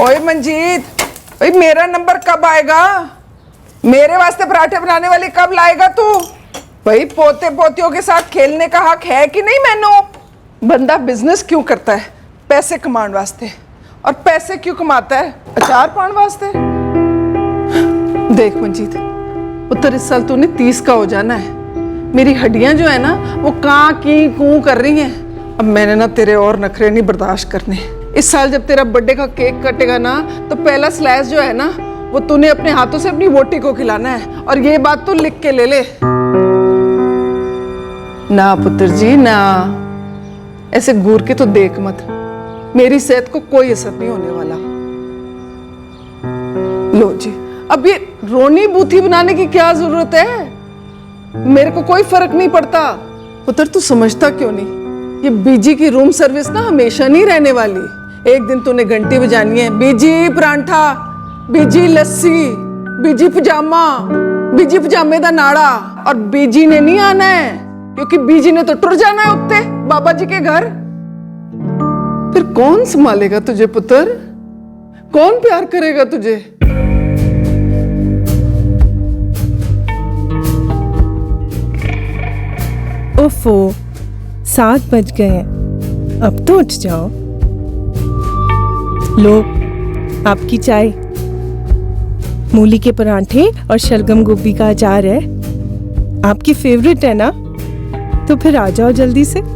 ओए मंजीत, भाई मेरा नंबर कब आएगा? मेरे वास्ते पराठे बनाने वाली कब लाएगा तू? भाई पोते पोतियों के साथ खेलने का हक है कि नहीं मैनू? बंदा बिजनेस क्यों करता है? पैसे कमाने वास्ते। और पैसे क्यों कमाता है? अचार पाने वास्ते। देख मंजीत पुत्र, इस साल तूने 30 का हो जाना है। मेरी हड्डियां जो है ना वो कां की कूं कर रही हैं। अब मैंने ना तेरे और नखरे नहीं बर्दाश्त करने। इस साल जब तेरा बर्थडे का केक कटेगा ना तो पहला स्लाइस जो है ना वो तूने अपने हाथों से अपनी वोटी को खिलाना है। और ये बात तू लिख के ले ले। ना पुत्र जी ना, ऐसे घूर के तो देख मत, मेरी सेहत को कोई असर नहीं होने वाला। लो जी, अब ये रोनी बूथी बनाने की क्या जरूरत है? मेरे को कोई फर्क नहीं पड़ता। पुत्र तू समझता क्यों नहीं? ये बीजी की रूम सर्विस ना हमेशा नहीं रहने वाली। एक दिन तूने घंटी बजानी है, बीजी परांठा, बीजी लस्सी, बीजी पजामा, बीजी पजामे दा नाड़ा। और बीजी ने नहीं आना है क्योंकि बीजी ने तो टुर जाना है उत्ते बाबा जी के घर। फिर कौन संभालेगा तुझे पुत्र? कौन प्यार करेगा तुझे? ओफो, 7 बज गए हैं, अब तो उठ जाओ। लो आपकी चाय। मूली के परांठे और शलगम गोभी का अचार है, आपकी फेवरेट है ना? तो फिर आ जाओ जल्दी से।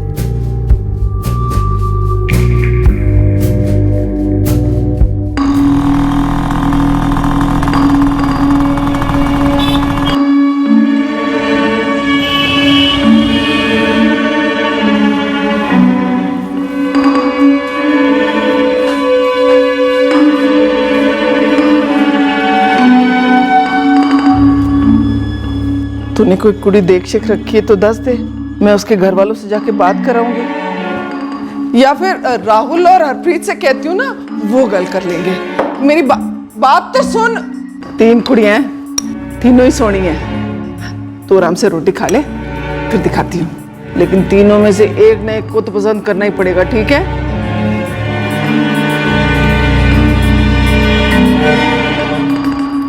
तूने कोई कुड़ी देख शिख रखी है तो दस दे, मैं उसके घर वालों से जाके बात कराऊंगी। या फिर राहुल और हरप्रीत से कहती हूँ ना, वो गल कर लेंगे। मेरी बात तो सुन। 3 कुड़ियां हैं, तीनों ही सोनी हैं। तू आराम से रोटी खा ले, फिर दिखाती हूँ। लेकिन तीनों में से एक न एक को तो पसंद करना ही पड़ेगा, ठीक है?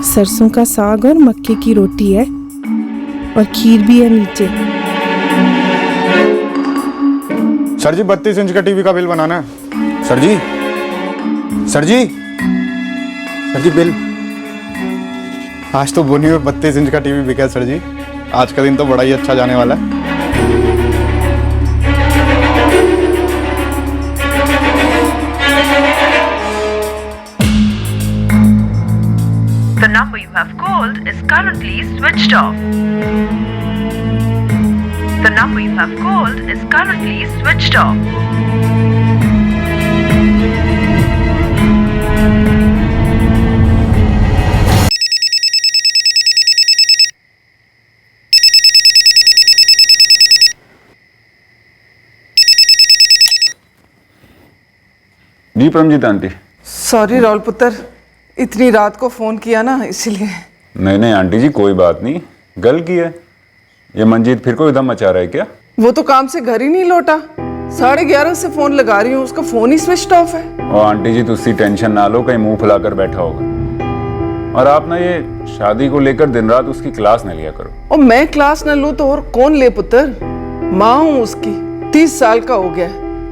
सरसों का साग और मक्के की रोटी है और खीर भी है नीचे। सर जी 32 इंच का टीवी का बिल बनाना है। सर जी, सर जी, सर जी बिल। आज तो बोनी में 32 इंच का टीवी बिका है सर जी। आज का दिन तो बड़ा ही अच्छा जाने वाला है। The number you have called is currently switched off. The number you have called is currently switched off. जी परमजीत आंटी। सॉरी राहुल पुत्र, इतनी रात को फोन किया ना इसीलिए। नहीं नहीं आंटी जी कोई बात नहीं, गल की है। ये मंजीत फिर कोई उधम मचा रहा है क्या? वो तो काम से घर ही नहीं लौटा। 11:30 से फोन लगा रही हूँ, उसका फोन ही स्विच ऑफ है। और आंटी जी तुसी टेंशन ना लो, कहीं मुंह फुलाकर बैठा होगा। और आप ना ये शादी को लेकर दिन रात उसकी क्लास न लिया करो। और मैं क्लास न लूँ तो और कौन ले पुत्र? माँ हूँ उसकी, 30 साल का हो गया।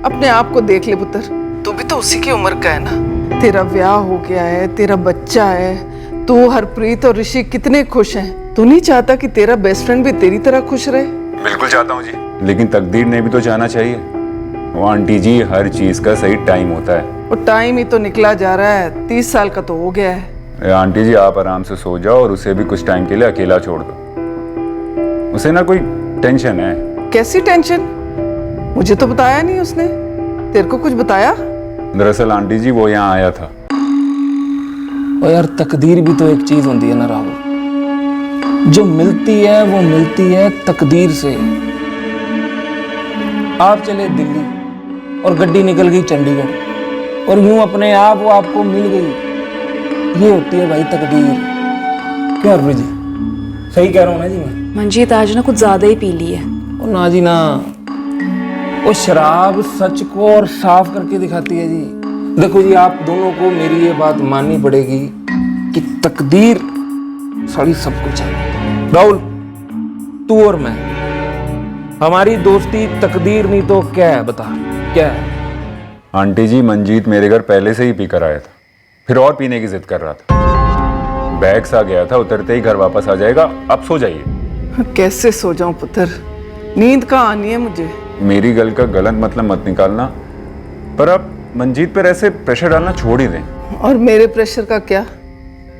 अपने आप को देख ले पुत्र, तू भी तो उसी की उम्र का है ना। तेरा ब्याह हो गया है, तेरा बच्चा है। तू, हरप्रीत और ऋषि कितने खुश हैं। तू नहीं चाहता कि तेरा बेस्ट फ्रेंड भी तेरी तरह खुश रहे? बिल्कुल चाहता हूँ जी, लेकिन तकदीर ने भी तो चाहना चाहिए। वो आंटी जी हर चीज का सही टाइम होता है। वो टाइम ही तो निकला जा रहा है, 30 साल का तो हो गया है। आंटी जी आप आराम से सो जाओ और उसे भी कुछ टाइम के लिए अकेला छोड़ दो। उसे ना कोई टेंशन है। कैसी टेंशन? मुझे तो बताया नहीं उसने। तेरे को कुछ बताया? दरअसल आंटी जी वो यहाँ आया था। और यार तकदीर भी तो एक चीज होती है ना राहुल, जो मिलती है वो मिलती है तकदीर से। आप चले दिल्ली और गड्डी निकल गई चंडीगढ़ और यूं अपने आप वो आपको मिल गई। ये होती है भाई तकदीर। क्यों हरप्रीत जी, सही कह रहा हूँ ना जी मैं? मंजीत आज ना कुछ ज्यादा ही पी ली है। ओ ना जी ना, वो शराब सच को और साफ करके दिखाती है जी। देखो जी, आप दोनों को मेरी ये बात माननी पड़ेगी कि तकदीर सारी सब कुछ है। राहुल, तू और मैं, हमारी दोस्ती तकदीर नहीं तो क्या है, बता क्या है? आंटी जी, मंजीत मेरे घर पहले से ही पी कर आया था, फिर और पीने की जिद कर रहा था। बैग सा गया था, उतरते ही घर वापस आ जाएगा। अब सो जाइए। कैसे सो जाऊं पुत्र, नींद कहाँ आनी है मुझे। मेरी गल का गलत मतलब मत निकालना, पर अब मंजीत पर ऐसे प्रेशर डालना छोड़ ही दें। और मेरे प्रेशर का क्या,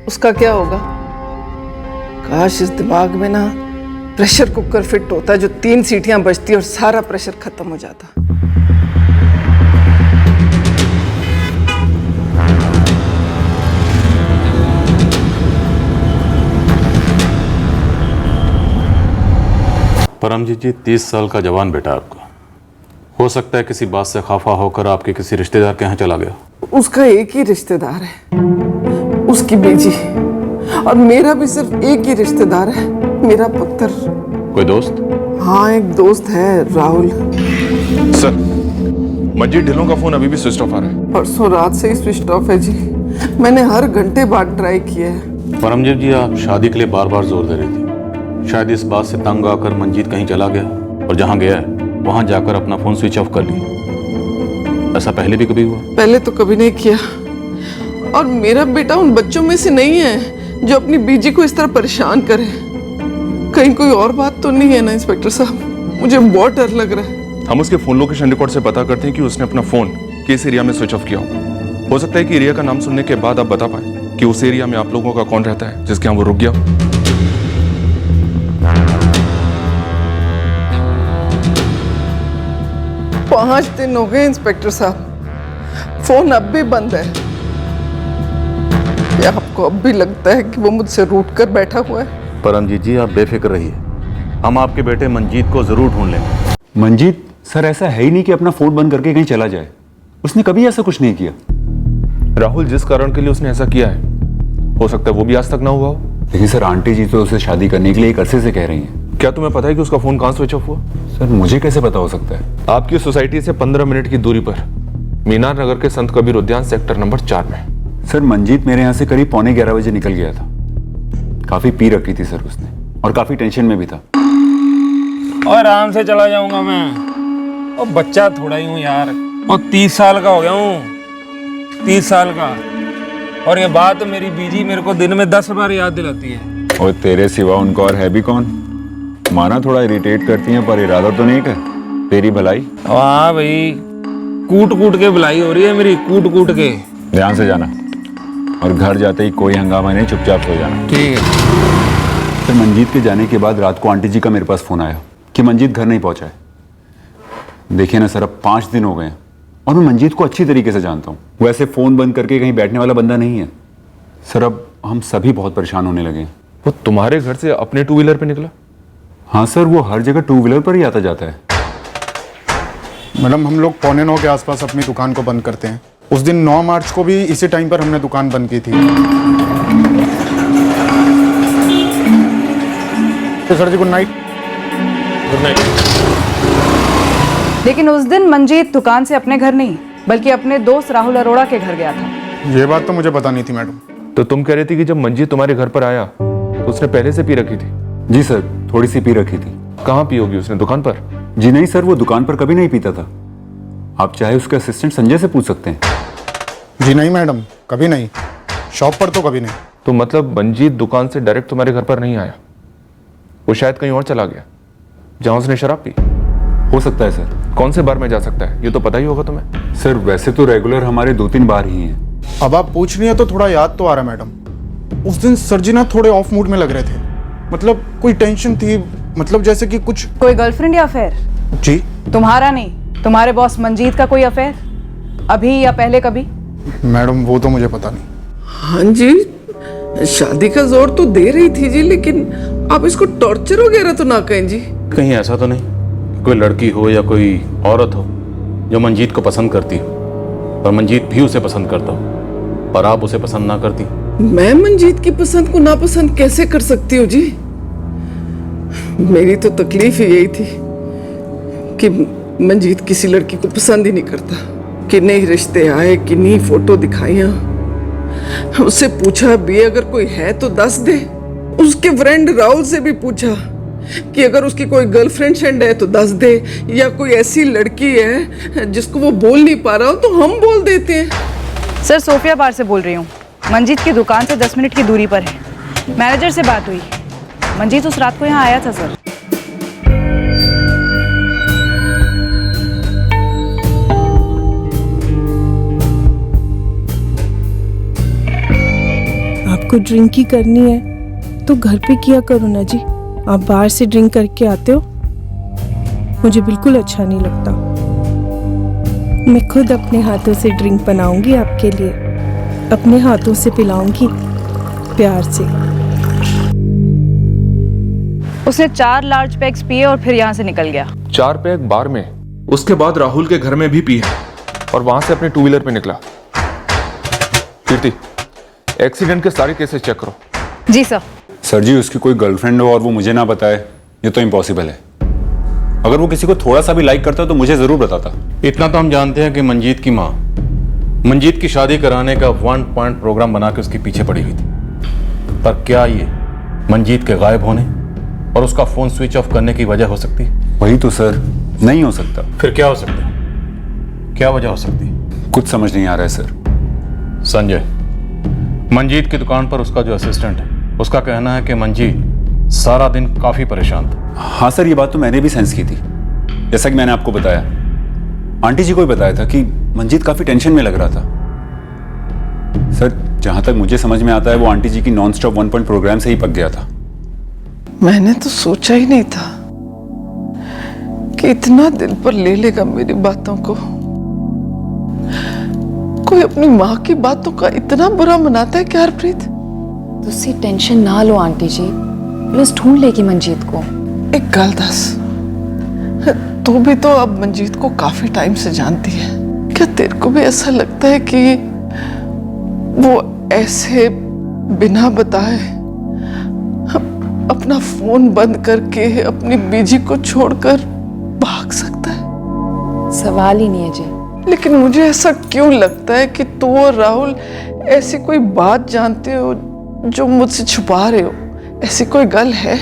उसका क्या होगा? काश इस दिमाग में ना प्रेशर कुकर फिट होता जो 3 सीटियां बजती और सारा प्रेशर खत्म हो जाता। परमजीत जी 30 साल का जवान बेटा आपका, हो सकता है किसी बात से खफा होकर आपके किसी रिश्तेदार के यहाँ चला गया। उसका एक ही रिश्तेदार है, उसकी बेटी, और मेरा भी सिर्फ एक ही रिश्तेदार है, मेरा पुत्र। कोई दोस्त? हाँ, एक दोस्त है, राहुल। सर, मंजीत ढिल्लों का फोन अभी भी स्विच ऑफ आ रहा है। परसों रात से ही स्विच ऑफ है जी, मैंने हर घंटे बाद ट्राई किया है। परमजीत जी, आप शादी के लिए बार बार जोर दे रही थी, शायद इस बात से तंग आकर मंजीत कहीं चला गया और जहाँ गया है वहां जाकर अपना फोन स्विच ऑफ कर लिया। ऐसा पहले भी कभी हुआ? पहले तो कभी नहीं किया, और मेरा बेटा उन बच्चों में से नहीं है जो अपनी बीजी को इस तरह परेशान करे। कहीं कोई और बात तो नहीं है ना इंस्पेक्टर साहब? मुझे बहुत डर लग रहा है। हम उसके फोन लोकेशन रिकॉर्ड से पता करते हैं कि उसने अपना फोन किस एरिया में स्विच ऑफ किया होगा। हो सकता है कि एरिया का नाम सुनने के बाद आप बता पाए कि उस एरिया में आप लोगों का कौन रहता है जिसके यहाँ वो रुक गया। 5 दिन हो गए इंस्पेक्टर साहब, फोन अब भी बंद है। क्या आपको अब भी लगता है कि वो मुझसे रूठ कर बैठा हुआ है? परमजीत जी, आप बेफिक्र रहिए, हम आपके बेटे मंजीत को जरूर ढूंढ लेंगे। मंजीत सर, ऐसा है ही नहीं कि अपना फोन बंद करके कहीं चला जाए। उसने कभी ऐसा कुछ नहीं किया। राहुल, जिस कारण के लिए उसने ऐसा किया है, हो सकता है वो भी आज तक ना हुआ हो। लेकिन सर, आंटी जी तो उसे शादी करने के लिए एक अरसे से कह रही हैं। क्या तुम्हें पता है कि उसका फोन कहाँ स्विच ऑफ हुआ? सर, मुझे कैसे पता हो सकता है? आपकी सोसाइटी से 15 मिनट की दूरी पर मीनार नगर के संत कबीर उद्यान सेक्टर नंबर 4 में। सर, मंजीत मेरे यहाँ से करीब 11:15 बजे निकल गया था। काफी पी रखी थी सर उसने, और काफी टेंशन में भी था। और आराम से चला जाऊंगा मैं, और बच्चा थोड़ा ही हूँ यार, और 30 साल का हो गया हूँ, 30 साल का। और ये बात मेरी बीजी मेरे को दिन में 10 बार याद दिलाती है। और तेरे सिवा उनका और है भी कौन? माना थोड़ा इरिटेट करती हैं, पर इरादा तो नहीं कर तेरी भलाई। हाँ भाई, कूट कूट के भलाई हो रही है मेरी, कूट कूट के। ध्यान से जाना, और घर जाते ही कोई हंगामा नहीं, चुपचाप सो जाना। ठीक है। फिर मंजीत के जाने के बाद रात को आंटी जी का मेरे पास फोन आया कि मंजीत घर नहीं पहुंचा है। देखिए ना सर, अब 5 दिन हो गए हैं, और मैं मंजीत को अच्छी तरीके से जानता हूँ। वो ऐसे फोन बंद करके कहीं बैठने वाला बंदा नहीं है। सर, अब हम सभी बहुत परेशान होने लगे हैं। वो तुम्हारे घर से अपने 2 व्हीलर पे निकला? हाँ सर, वो हर जगह 2 व्हीलर पर ही आता जाता है। मैडम, हम लोग 8:45 के आसपास अपनी दुकान को बंद करते हैं। उस दिन 9 मार्च को भी इसी टाइम पर हमने दुकान बंद की थी। तो सर जी, गुड नाइट। Good night. लेकिन उस दिन मंजीत दुकान से अपने घर नहीं बल्कि अपने दोस्त राहुल अरोड़ा के घर गया था। ये बात तो मुझे पता नहीं थी मैडम। तो तुम कह रही थी कि जब मंजीत तुम्हारे घर पर आया तो उसने पहले से पी रखी थी? जी सर, थोड़ी सी पी रखी थी। कहाँ पी होगी उसने, दुकान पर? जी नहीं सर, वो दुकान पर कभी नहीं पीता था। आप चाहे उसके असिस्टेंट संजय से पूछ सकते हैं। जी नहीं मैडम, कभी नहीं। शॉप पर तो कभी नहीं। तो मतलब मंजीत दुकान से डायरेक्ट तुम्हारे घर पर नहीं आया, वो शायद कहीं और चला गया जहां उसने शराब पी? हो सकता है सर। कौन से बार में जा सकता है, ये तो पता ही होगा तुम्हें। सर, वैसे तो रेगुलर हमारे 2-3 बार ही हैं। अब आप पूछ रही हैं तो थोड़ा याद तो आ रहा है मैडम। उस दिन सर जी ना थोड़े ऑफ मूड में लग रहे थे। मतलब कोई टेंशन थी, मतलब जैसे कि कुछ। कोई गर्लफ्रेंड या अफेयर? जी तुम्हारा नहीं, तुम्हारे बॉस मंजीत का कोई अफेयर, अभी या पहले कभी? मैडम, वो तो मुझे पता नहीं। हाँ जी, शादी का जोर तो दे रही थी जी, लेकिन आप इसको टॉर्चर वगैरह तो ना कहें जी। कहीं ऐसा तो नहीं कोई लड़की हो या कोई औरत हो जो मंजीत को पसंद करती हो, और मंजीत भी उसे पसंद करता हो, पर आप उसे पसंद ना करती? मैं मंजीत की पसंद को नापसंद कैसे कर सकती हूँ जी? मेरी तो तकलीफ ही यही थी कि मंजीत किसी लड़की को पसंद ही नहीं करता। किन्ने रिश्ते आए, किन्नी फोटो दिखाइया। उससे पूछा भी अगर कोई है तो दस दे। उसके फ्रेंड राहुल से भी पूछा कि अगर उसकी कोई गर्लफ्रेंड है तो दस दे, या कोई ऐसी लड़की है जिसको वो बोल नहीं पा रहा हो तो हम बोल देते हैं। सर सोफिया बार से बोल रही हूँ। मंजीत की दुकान से 10 मिनट की दूरी पर है। मैनेजर से बात हुई। मंजीत उस रात को यहाँ आया था सर। आपको ड्रिंक ही करनी है तो घर पे किया करो ना जी। आप बाहर से ड्रिंक करके आते हो, मुझे बिल्कुल अच्छा नहीं लगता। मैं खुद अपने हाथों से ड्रिंक बनाऊंगी आपके लिए, अपने हाथों से पिलाऊंगी प्यार से। उसने 4 लार्ज पैक्स पिए और फिर यहाँ से निकल गया। 4 पैक बार में, उसके बाद राहुल के घर में भी पी है और वहां से अपने 2 व्हीलर पे निकला। कीर्ति, एक्सीडेंट के सारे केसेस चेक करो। जी सर। सर जी, उसकी कोई गर्लफ्रेंड हो और वो मुझे ना बताए, ये तो इम्पॉसिबल है। अगर वो किसी को थोड़ा सा भी लाइक करता तो मुझे जरूर बताता। इतना तो हम जानते हैं कि मंजीत की माँ मंजीत की शादी कराने का 1 पॉइंट प्रोग्राम बना के उसके पीछे पड़ी हुई थी। पर क्या ये मंजीत के गायब होने और उसका फोन स्विच ऑफ करने की वजह हो सकती है? वही तो सर, नहीं हो सकता। फिर क्या हो सकता है? क्या वजह हो सकती है? कुछ समझ नहीं आ रहा है सर। संजय, मंजीत की दुकान पर उसका जो असिस्टेंट है, उसका कहना है कि मंजीत सारा दिन काफी परेशान था। हाँ सर, ये बात तो मैंने भी सेंस की थी। जैसा कि मैंने आपको बताया, आंटी जी को ही बताया था कि मंजीत काफी टेंशन में लग रहा था। सर, जहां तक मुझे समझ में आता है वो आंटी जी की नॉन स्टॉप 1 पॉइंट प्रोग्राम से ही पक गया था। मैंने तो सोचा ही नहीं था कि इतना दिल पर ले लेगा मेरी बातों को। कोई अपनी माँ की बातों का इतना बुरा मनाता है क्या हरप्रीत? तुसी टेंशन ना लो आंटी जी, पुलिस ढूंढ लेगी मंजीत को। एक गल दस, तू भी तो अब मंजीत को काफी टाइम से जानती है। क्या तेरे को भी ऐसा लगता है कि वो ऐसे बिना बताए अपना फोन बंद करके अपनी बीजी को छोड़कर भाग सकता है? सवाल ही नहीं है जी। लेकिन मुझे ऐसा क्यों लगता है कि तू और राहुल ऐसी कोई बात जानते हो जो मुझसे छुपा रहे हो? ऐसी कोई गल है?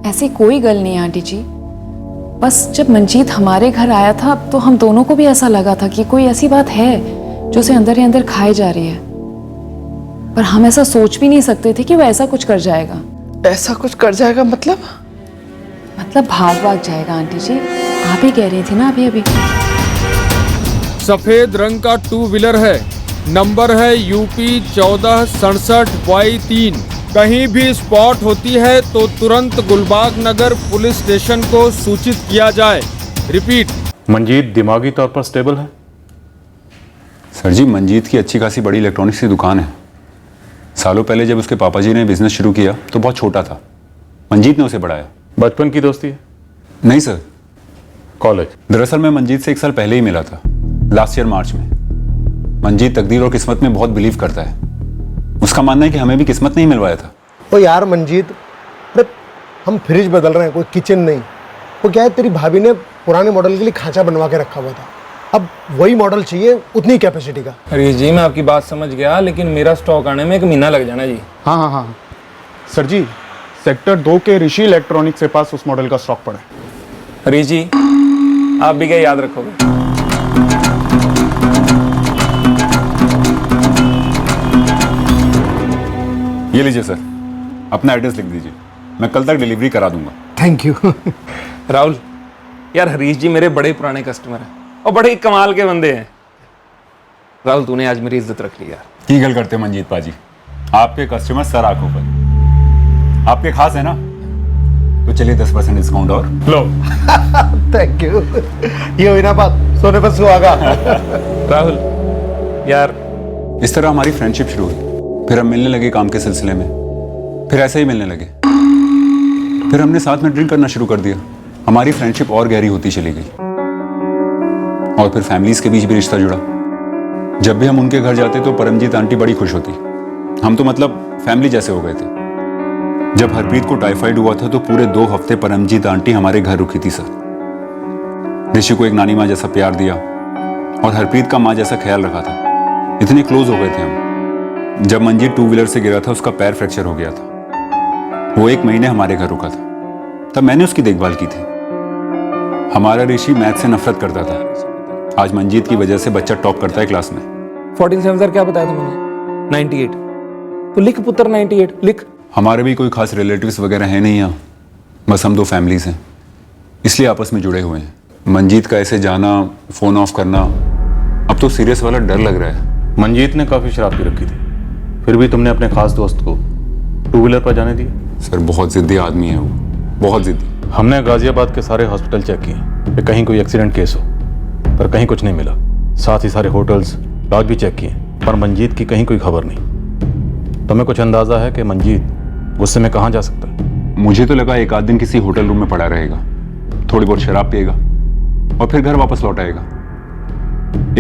ऐसी कोई गल नहीं आंटी जी। बस जब मंजीत हमारे घर आया था तो हम दोनों को भी ऐसा लगा था कि कोई ऐसी बात है जो उसे अंदर ही अंदर खाई जा रही है। पर हम ऐसा सोच भी नहीं सकते थे कि वो ऐसा कुछ कर जाएगा। ऐसा कुछ कर जाएगा मतलब? मतलब भाग जाएगा आंटी जी। आप ही कह रही थी ना अभी अभी। सफेद रंग का 2 व्हीलर है, नंबर है UP 1467Y3। कहीं भी स्पॉट होती है तो तुरंत गुलबाग नगर पुलिस स्टेशन को सूचित किया जाए। रिपीट। मंजीत दिमागी तौर पर स्टेबल है? सर जी, मंजीत की अच्छी खासी बड़ी इलेक्ट्रॉनिक्स की दुकान है। सालों पहले जब उसके पापा जी ने बिजनेस शुरू किया तो बहुत छोटा था। मंजीत ने उसे बढ़ाया। बचपन की दोस्ती है? नहीं सर, कॉलेज। दरअसल मैं मंजीत से 1 साल पहले ही मिला था, लास्ट ईयर मार्च में। मंजीत तकदीर और किस्मत में बहुत बिलीव करता है। उसका मानना है कि हमें भी किस्मत नहीं मिलवाया था। ओ यार मंजीत, अरे हम फ्रिज बदल रहे हैं, कोई किचन नहीं। वो क्या है, तेरी भाभी ने पुराने मॉडल के लिए खांचा बनवा के रखा हुआ था, अब वही मॉडल चाहिए उतनी कैपेसिटी का। अरे जी, मैं आपकी बात समझ गया, लेकिन मेरा स्टॉक आने में 1 महीना लग जाना जी। हाँ हाँ हाँ सर जी, सेक्टर 2 के ऋषि इलेक्ट्रॉनिक्स के पास उस मॉडल का स्टॉक पड़ा है। अरे जी, आप भी क्या याद रखोगे? ये लीजिए सर, अपना एड्रेस लिख दीजिए, मैं कल तक डिलीवरी करा दूंगा। Thank you. राहुल, यार हरीश जी मेरे बड़े पुराने कस्टमर हैं और बड़े ही कमाल के बंदे हैं। राहुल, तूने आज मेरी इज्जत रख ली यार। की गल करते हैं मंजीत पाजी, आपके कस्टमर सर आंखों पर। आपके खास है ना, तो चलिए 10% डिस्काउंट और लो। Thank you. ये हुई ना बात, सोने पर सुहागा। राहुल यार, इस तरह हमारी फ्रेंडशिप शुरू हुई। फिर हम मिलने लगे काम के सिलसिले में, फिर ऐसे ही मिलने लगे। फिर हमने साथ में ड्रिंक करना शुरू कर दिया। हमारी फ्रेंडशिप और गहरी होती चली गई और फिर फैमिलीज के बीच भी रिश्ता जुड़ा। जब भी हम उनके घर जाते तो परमजीत आंटी बड़ी खुश होती। हम तो मतलब फैमिली जैसे हो गए थे। जब हरप्रीत को टाइफाइड हुआ था तो पूरे 2 हफ्ते परमजीत आंटी हमारे घर रुकी थी सर। ऋषि को एक नानी माँ जैसा प्यार दिया और हरप्रीत का माँ जैसा ख्याल रखा था। इतने क्लोज हो गए थे हम। जब मंजीत 2 व्हीलर से गिरा था उसका पैर फ्रैक्चर हो गया था। वो 1 महीने हमारे घर रुका था, तब मैंने उसकी देखभाल की थी। हमारा ऋषि मैथ से नफरत करता था। आज मंजीत की वजह से बच्चा टॉप करता है क्लास में। 47 सर क्या बताया था मैंने? 98। तो लिख पुत्र 98 लिख। हमारे भी कोई खास रिलेटिव्स वगैरह हैं नहीं यहाँ, बस हम 2 फैमिलीज हैं, इसलिए आपस में जुड़े हुए हैं। मंजीत का ऐसे जाना, फोन ऑफ करना, अब तो सीरियस वाला डर लग रहा है। मंजीत ने काफी शराब पी रखी थी, फिर भी तुमने अपने खास दोस्त को 2 व्हीलर पर जाने दिया? सर बहुत जिद्दी आदमी है वो, बहुत जिद्दी। हमने गाजियाबाद के सारे हॉस्पिटल चेक किए कि कहीं कोई एक्सीडेंट केस हो, पर कहीं कुछ नहीं मिला। साथ ही सारे होटल्स, लॉज भी चेक किए, पर मंजीत की कहीं कोई खबर नहीं। तुम्हें कुछ अंदाजा है कि मंजीत गुस्से में कहाँ जा सकता है? मुझे तो लगा 1 आध दिन किसी होटल रूम में पड़ा रहेगा, थोड़ी बहुत शराब पिएगा और फिर घर वापस लौट आएगा।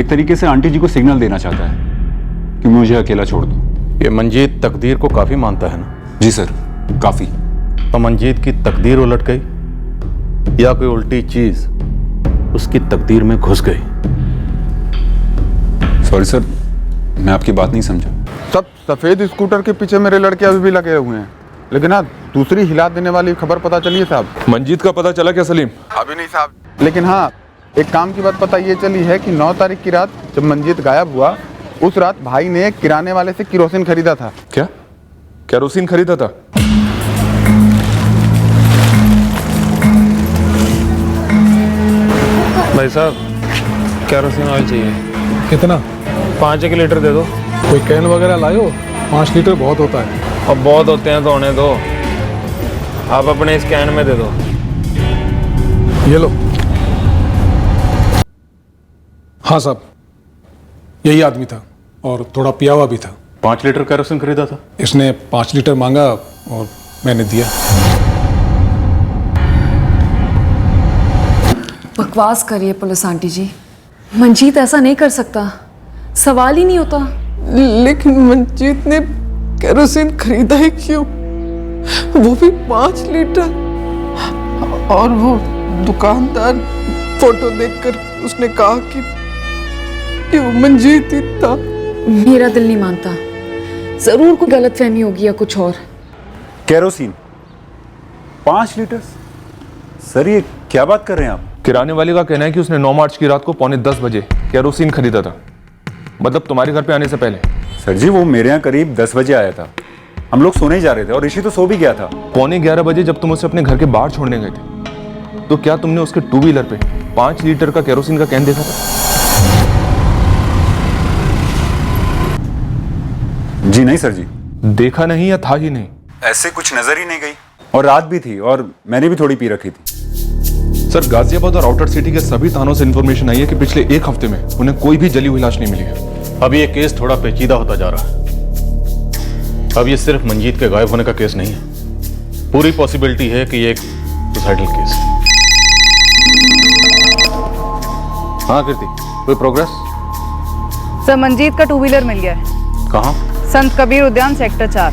एक तरीके से आंटी जी को सिग्नल देना चाहता है कि मुझे अकेला छोड़ दो। ये मंजीत तकदीर को काफी मानता है ना? जी सर, काफी। तो मंजीत की तकदीर उलट गई या कोई उल्टी चीज उसकी तकदीर में घुस गई? सॉरी सर, मैं आपकी बात नहीं समझा। सब सफेद स्कूटर के पीछे मेरे लड़के अभी भी लगे हुए हैं, लेकिन हाँ दूसरी हिला देने वाली खबर पता चली है साहब। मंजीत का पता चला क्या सलीम? अभी नहीं साहब, लेकिन हाँ एक काम की बात पता ये चली है कि 9 तारीख की रात जब मंजीत गायब हुआ, उस रात भाई ने किराने वाले से केरोसिन खरीदा था। क्या केरोसिन खरीदा था? भाई साहब केरोसिन ऑयल चाहिए। कितना? 5 लीटर दे दो। कोई कैन वगैरह लायो? 5 लीटर बहुत होता है। अब बहुत होते हैं तो होने दो, आप अपने इस कैन में दे दो। ये लो। हाँ साहब, यही आदमी था और थोड़ा पिया हुआ भी था। 5 लीटर केरोसिन खरीदा था? इसने 5 लीटर मांगा और मैंने दिया। बकवास करिए पुलिस आंटी जी, मंजीत ऐसा नहीं कर सकता, सवाल ही नहीं होता। लेकिन मंजीत ने केरोसिन खरीदा ही क्यों, वो भी 5 लीटर? और वो दुकानदार फोटो देखकर उसने कहा कि वो मंजीत ही था। मेरा दिल नहीं मानता, जरूर कोई गलतफहमी होगी या कुछ और। Kerosene 5 litre? सर ये क्या बात कर रहे हैं आप? किराने वाले का कहना है कि उसने 9 मार्च की रात को 9:45 बजे केरोसिन खरीदा था, मतलब तुम्हारे घर पे आने से पहले। सर जी वो मेरे यहाँ करीब 10 बजे आया था, हम लोग सोने ही जा रहे थे और ऋषि तो सो भी गया था। 11:45 बजे जब तुम उसे अपने घर के बाहर छोड़ने गए थे, तो क्या तुमने उसके 2 व्हीलर पे 5 लीटर का केरोसिन का कैन देखा था? जी नहीं सर जी। देखा नहीं या था ही नहीं? ऐसे कुछ नजर ही नहीं गई, और रात भी थी और मैंने भी थोड़ी पी रखी थी। सर गाजियाबाद और आउटर सिटी के सभी थानों से इंफॉर्मेशन आई है कि पिछले 1 हफ्ते में उन्हें कोई भी जली हुई लाश नहीं मिली है। अब ये केस थोड़ा पेचीदा होता जा रहा है। अब ये सिर्फ मंजीत के गायब होने का केस नहीं है, पूरी पॉसिबिलिटी है कि ये एक सुसाइडल केस है। हाँ कीर्ति, कोई प्रोग्रेस? सर मंजीत का 2 व्हीलर मिल गया है। कहाँ? संत कबीर उद्यान सेक्टर 4,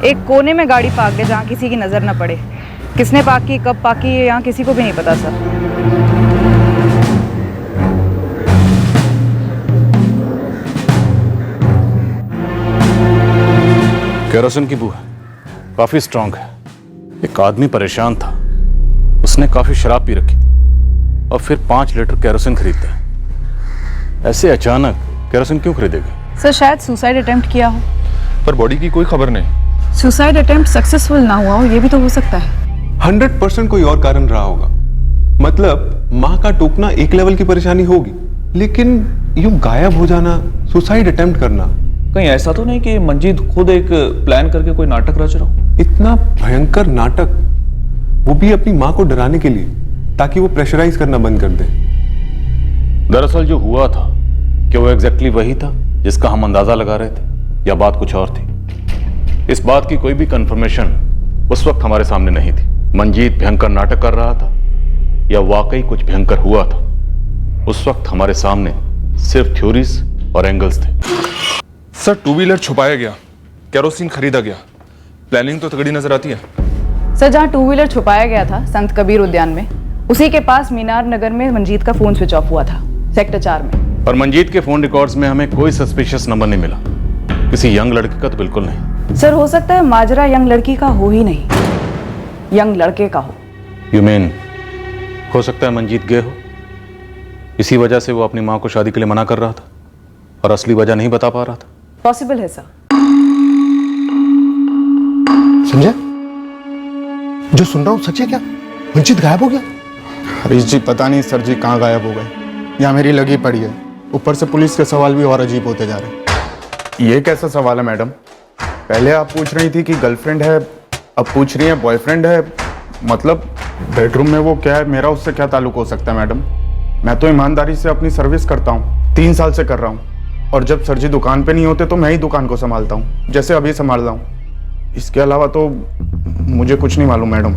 एक कोने में गाड़ी पार्क है जहाँ किसी की नजर न पड़े। किसने पार्क की, कब पार्क की, यहाँ किसी को भी नहीं पता सर। केरोसिन की बू है, काफी स्ट्रांग है। एक आदमी परेशान था, उसने काफी शराब पी रखी थी और फिर 5 लीटर केरोसिन खरीदता है। ऐसे अचानक केरोसिन क्यों खरीदेगा? सर शायद सुसाइड अटेम्प्ट किया हो। पर बॉडी की कोई खबर नहीं। सुसाइड अटेम्प्ट सक्सेसफुल ना हुआ हो, ये भी तो हो सकता है। 100% कोई और कारण रहा होगा। मतलब माँ का टोकना एक लेवल की परेशानी होगी, लेकिन यूं गायब हो जाना, सुसाइड अटेम्प्ट करना, कहीं ऐसा तो नहीं कि मंजीत खुद एक प्लान करके कोई नाटक रच रहा हो? इतना भयंकर नाटक, वो भी अपनी माँ को डराने के लिए, ताकि वो प्रेशराइज करना बंद कर दे। दरअसल जो हुआ था कि वो एग्जैक्टली वही था जिसका हम अंदाजा लगा रहे थे, या बात कुछ और थी? इस बात की कोई भी कंफर्मेशन उस वक्त हमारे सामने नहीं थी। मंजीत भयंकर नाटक कर रहा था या वाकई कुछ भयंकर हुआ था, उस वक्त हमारे सामने सिर्फ थ्योरीज और एंगल्स थे। सर 2 व्हीलर छुपाया गया, केरोसिन खरीदा गया, प्लानिंग तो तगड़ी नजर आती है। सर जहाँ 2 व्हीलर छुपाया गया था संत कबीर उद्यान में, उसी के पास मीनार नगर में मंजीत का फोन स्विच ऑफ हुआ था, सेक्टर 4 में। और मंजीत के फोन रिकॉर्ड्स में हमें कोई सस्पिशियस नंबर नहीं मिला। किसी यंग लड़के का तो बिल्कुल नहीं। सर हो सकता है माजरा यंग लड़की का हो ही नहीं, यंग लड़के का हो। यू मीन हो सकता है मंजीत गे हो, इसी वजह से वो अपनी माँ को शादी के लिए मना कर रहा था और असली वजह नहीं बता पा रहा था। पॉसिबल है सर। संजय, जो सुन रहा हूँ सच है क्या? मंजीत गायब हो गया? हरीश जी पता नहीं सर जी कहाँ गायब हो गए, यहाँ मेरी लगी पड़ी है। ऊपर से पुलिस के सवाल भी और अजीब होते जा रहे हैं। ये कैसा सवाल है मैडम? पहले आप पूछ रही थी कि गर्लफ्रेंड है, अब पूछ रही है बॉयफ्रेंड है। मतलब बेडरूम में वो क्या है, मेरा उससे क्या ताल्लुक हो सकता है मैडम? मैं तो ईमानदारी से अपनी सर्विस करता हूँ, 3 साल से कर रहा हूँ। और जब सर जी दुकान पे नहीं होते तो मैं ही दुकान को संभालता हूँ, जैसे अभी संभाल रहा हूँ। इसके अलावा तो मुझे कुछ नहीं मालूम मैडम।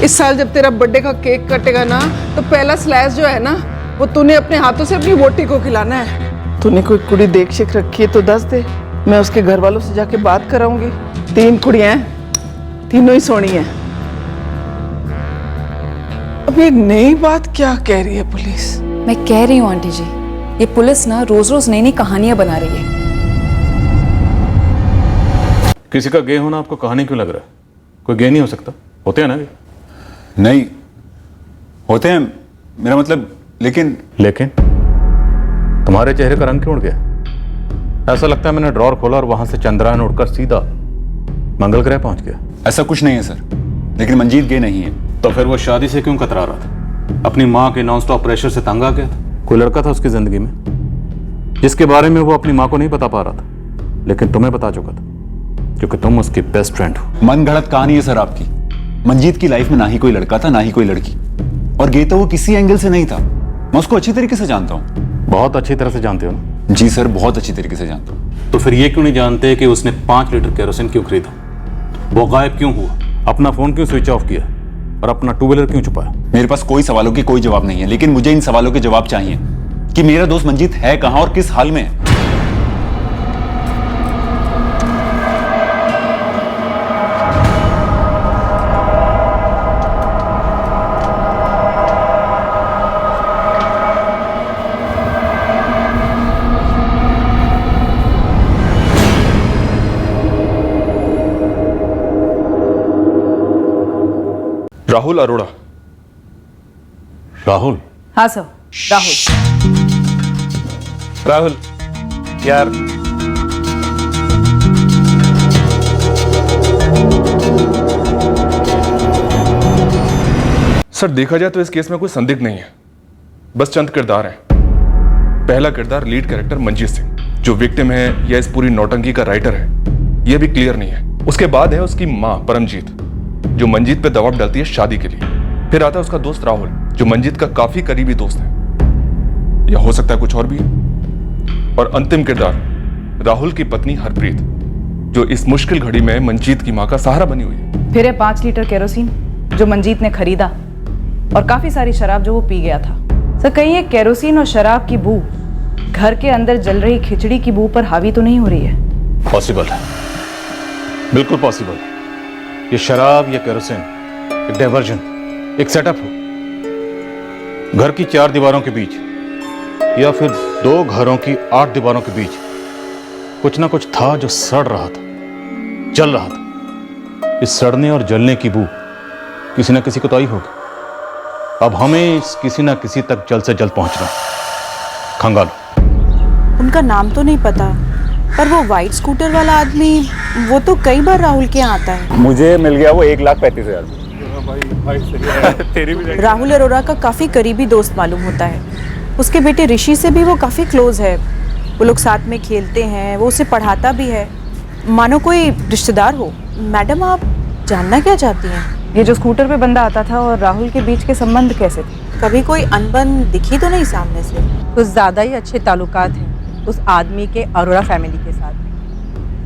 इस साल जब तेरा बर्थडे का केक कटेगा ना, तो पहला स्लाइस जो है ना, वो तूने अपने हाथों से अपनी वोटी को खिलाना है। तूने कोई कुड़ी देख शिख रखी है तो दस दे, मैं उसके घर वालों से जाके बात कराऊंगी। 3 कुड़ियां हैं, तीनों ही सोनी हैं। अब ये नई बात क्या कह रही है पुलिस? मैं कह रही हूँ आंटी जी, ये पुलिस ना रोज रोज नई नई कहानियां बना रही है। किसी का गे होना आपको कहानी क्यों लग रहा है? कोई गे नहीं हो सकता, होते हैं ना गे? नहीं होते हैं, मेरा मतलब। लेकिन तुम्हारे चेहरे का रंग क्यों उड़ गया? ऐसा लगता है मैंने ड्रॉर खोला और वहां से चंद्रयान उड़कर सीधा मंगल ग्रह पहुंच गया। ऐसा कुछ नहीं है सर, लेकिन मंजीत गे नहीं है। तो फिर वो शादी से क्यों कतरा रहा था? अपनी माँ के नॉन स्टॉप प्रेशर से तंग आ गया था? कोई लड़का था उसकी जिंदगी में जिसके बारे में वो अपनी माँ को नहीं बता पा रहा था, लेकिन तुम्हें बता चुका था क्योंकि तुम उसकी बेस्ट फ्रेंड हो। मन गढ़ंत कहानी है सर आपकी। मंजीत की लाइफ में ना ही कोई लड़का था ना ही कोई लड़की, और गे तो वो किसी एंगल से नहीं था। मैं उसको अच्छी तरीके से जानता हूँ। बहुत अच्छी तरह से जानते हो ना? जी सर, बहुत अच्छी तरीके से जानता हूँ। तो फिर ये क्यों नहीं जानते कि उसने 5 लीटर केरोसिन क्यों खरीदा? वो गायब क्यों हुआ? अपना फोन क्यों स्विच ऑफ किया और अपना 2 व्हीलर क्यों छुपाया? मेरे पास कोई सवालों के कोई जवाब नहीं है, लेकिन मुझे इन सवालों के जवाब चाहिए कि मेरा दोस्त मंजीत है कहां और किस हाल में है। राहुल अरोड़ा। राहुल? हाँ सर, राहुल यार, सर देखा जाए तो इस केस में कोई संदिग्ध नहीं है, बस चंद किरदार हैं। पहला किरदार लीड कैरेक्टर मंजीत सिंह, जो विक्टिम है या इस पूरी नौटंकी का राइटर है, यह भी क्लियर नहीं है। उसके बाद है उसकी मां परमजीत, जो मंजीत पे दबाव डालती है शादी के लिए। फिर आता है उसका दोस्त राहुल, जो मंजीत का काफी करीबी दोस्त है, या हो सकता है कुछ और भी है। और अंतिम किरदार राहुल की पत्नी हरप्रीत, जो इस मुश्किल घड़ी में मंजीत की मां का सहारा बनी हुई है। फिर है 5 लीटर केरोसिन जो मंजीत ने खरीदा और काफी सारी शराब जो वो पी गया था। सर कहीं ये केरोसिन और शराब की बू घर के अंदर जल रही खिचड़ी की बू पर हावी तो नहीं हो रही है? पॉसिबल है, बिल्कुल पॉसिबल। ये शराब या केरोसिन एक डाइवर्जन, एक सेटअप हो घर की 4 दीवारों के बीच, या फिर 2 घरों की 8 दीवारों के बीच कुछ ना कुछ था जो सड़ रहा था, जल रहा था। इस सड़ने और जलने की बू किसी ना किसी को तो आई होगी। अब हमें इस किसी ना किसी तक जल्द से जल्द पहुंचना। खंगालो। उनका नाम तो नहीं पता, पर वो वाइट स्कूटर वाला आदमी, वो तो कई बार राहुल के यहाँ आता है। मुझे मिल गया वो 1,35,000। राहुल अरोड़ा का काफी करीबी दोस्त मालूम होता है। उसके बेटे ऋषि से भी वो काफी क्लोज है। वो लोग साथ में खेलते हैं, वो उसे पढ़ाता भी है, मानो कोई रिश्तेदार हो। मैडम आप जानना क्या चाहती हैं? ये जो स्कूटर पे बंदा आता था और राहुल के बीच के संबंध कैसे थे? कभी कोई अनबन दिखी तो नहीं सामने से? कुछ ज़्यादा ही अच्छे ताल्लुकात हैं उस आदमी के अरोड़ा फैमिली के साथ,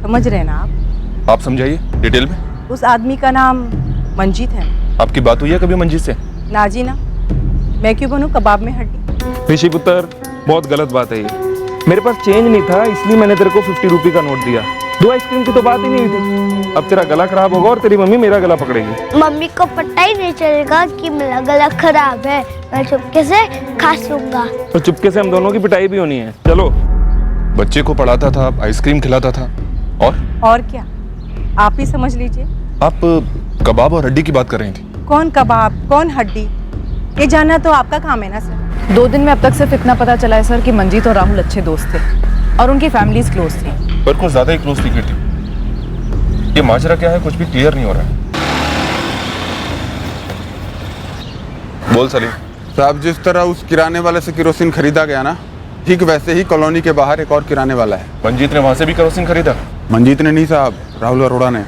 समझ रहे हैं ना आप समझाइए डिटेल में। उस आदमी का नाम मंजीत है। आपकी बात हुई है कभी मंजीत से? नाजी ना, मैं क्यों बनूं कबाब में हड्डी? ऋषि पुत्र, बहुत गलत बात है ये। मेरे पास चेंज नहीं था, इसलिए मैंने तेरे को 50 रुपये का नोट दिया। दो आइसक्रीम की तो बात ही नहीं हुई थी। अब तेरा गला खराब होगा और तेरी मम्मी मेरा गला पकड़ेगी। मम्मी को पता ही नहीं चलेगा कि मेरा गला खराब है। मैं चुपके से खा लूंगा। तो चुपके से हम दोनों की पिटाई भी होनी है। चलो। बच्चे को पढ़ाता था, आइसक्रीम खिलाता था, और क्या, आप ही समझ लीजिए। आप कबाब और हड्डी की बात कर रही थी। कौन कबाब, कौन हड्डी, ये जानना तो आपका काम है ना सर। 2 दिन में अब तक सिर्फ इतना पता चला है सर कि मंजीत और राहुल अच्छे दोस्त थे और उनकी फैमिलीज क्लोज थी। पर कुछ ज्यादा ही क्लोज थी। ये माजरा क्या है, कुछ भी क्लियर नहीं हो रहा है। बोल सलीम। साहब, जिस तरह उस किराने वाले से केरोसिन खरीदा गया ना, ठीक वैसे ही कॉलोनी के बाहर एक और किराने वाला है। मंजीत ने वहां से भी केरोसिन खरीदा? मंजीत ने नहीं साहब, राहुल अरोड़ा ने।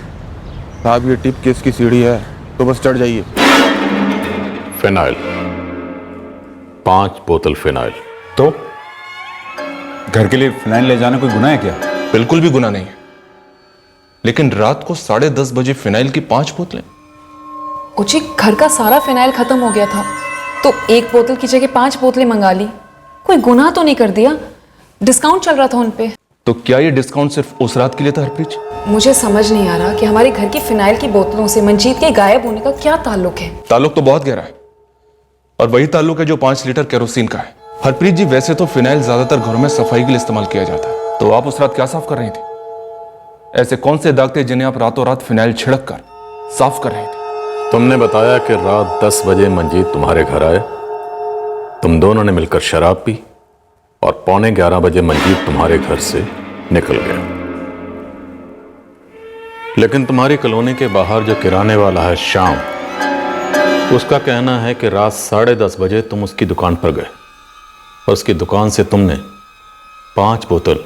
साहब, ये टिप केस की सीढ़ी है, तो बस चढ़ जाइए। फिनाइल, 5 बोतल फिनाइल। तो घर के लिए फिनाइल ले जाना कोई गुनाह है क्या? बिल्कुल भी गुनाह नहीं है, लेकिन रात को 10:30 बजे फिनाइल की 5 बोतलें। उची, घर का सारा फिनाइल खत्म हो गया था तो 1 बोतल की जगह 5 बोतलें मंगा ली। कोई गुनाह तो नहीं कर दिया? डिस्काउंट चल रहा था उन पे। तो क्या ये डिस्काउंट सिर्फ उस रात के लिए था हरप्रीत? मुझे समझ नहीं आ रहा कि हमारे घर की फिनाइल की बोतलों से मंजीत के गायब होने का क्या ताल्लुक है। ताल्लुक तो बहुत गहरा है, और वही ताल्लुक है जो 5 लीटर केरोसिन का है। हरप्रीत जी, वैसे तो फिनाइल ज्यादातर घरों में सफाई के लिए इस्तेमाल किया जाता है, तो आप उस रात क्या साफ कर रही थी? ऐसे कौन से दाग थे जिन्हें आप रातों रात फिनाइल छिड़क कर साफ कर रही थी? तुमने बताया कि रात 10 बजे मंजीत तुम्हारे घर आए, तुम दोनों ने मिलकर शराब पी और 11:15 बजे मंजीत तुम्हारे घर से निकल गया। लेकिन तुम्हारी कॉलोनी के बाहर जो किराने वाला है श्याम, उसका कहना है कि रात 10:30 बजे तुम उसकी दुकान पर गए और उसकी दुकान से तुमने 5 बोतल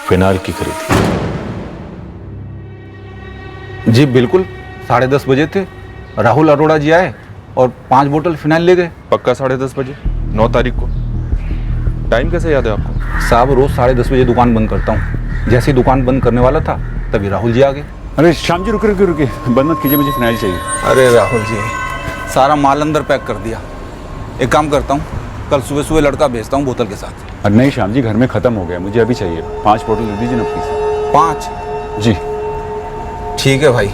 फिनाइल की खरीदी। जी बिल्कुल, 10:30 बजे थे। राहुल अरोड़ा जी आए और 5 बोतल फिनाइल ले गए। पक्का 10:30 बजे, 9 तारीख को? टाइम कैसे याद है आपको? साहब, रोज 10:30 बजे दुकान बंद करता हूँ। जैसे ही दुकान बंद करने वाला था तभी राहुल जी आ गए। अरे श्याम जी, रुके रुके रुके, बंद मत कीजिए, मुझे फिनाइल चाहिए। अरे राहुल जी, सारा माल अंदर पैक कर दिया। एक काम करता हूँ, कल सुबह सुबह लड़का भेजता हूँ बोतल के साथ। अरे नहीं श्याम जी, घर में खत्म हो गया, मुझे अभी चाहिए। 5 बोतल दे दीजिए ना प्लीज। 5? जी ठीक है भाई।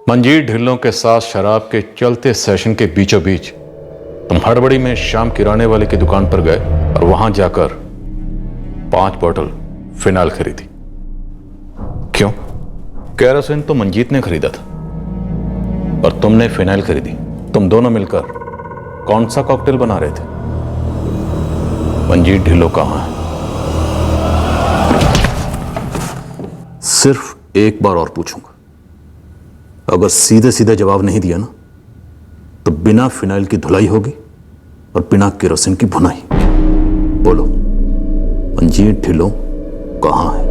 मंजीत ढिल्लों के साथ शराब के चलते सेशन के बीचों बीच तुम हड़बड़ी में शाम किराने वाले की दुकान पर गए और वहां जाकर 5 बोतल फिनाइल खरीदी। क्यों? केरोसिन तो मंजीत ने खरीदा था और तुमने फिनाइल खरीदी। तुम दोनों मिलकर कौन सा कॉकटेल बना रहे थे? मंजीत ढिल्लों कहां है? सिर्फ एक बार और पूछूंगा, अगर सीधे सीधे जवाब नहीं दिया ना तो बिना फिनाइल की धुलाई होगी और बिना केरोसिन की भुनाई। बोलो, मंजीत ढिल्लों कहां है?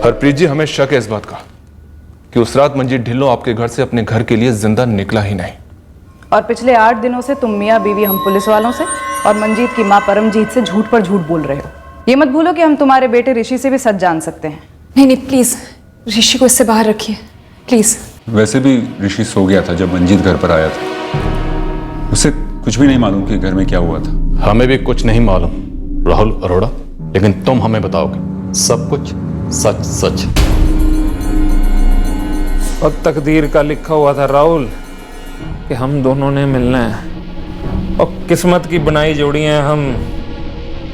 हरप्रीत जी, हमें शक है इस बात का कि उस रात मंजीत ढिल्लों आपके घर से अपने घर के लिए जिंदा निकला ही नहीं। और पिछले 8 दिनों से तुम मियाँ बीवी हम पुलिस वालों से और मंजीत की माँ परमजीत से झूठ पर झूठ बोल रहे हो। ये मत भूलो कि हम तुम्हारे बेटे ऋषि से भी सच जान सकते हैं। नहीं नहीं, प्लीज ऋषि को इससे बाहर रखिए प्लीज। वैसे भी ऋषि सो गया था जब मंजीत घर पर आया था। उसे कुछ भी नहीं मालूम कि घर में क्या हुआ था। हमें भी कुछ नहीं मालूम राहुल अरोड़ा, लेकिन तुम हमें बताओगे सब कुछ सच सच। और तकदीर का लिखा हुआ था राहुल कि हम दोनों ने मिलना है, और किस्मत की बनाई जोड़ी हैं हम।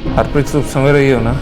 हरप्रीत, तुम समझ रही हो ना?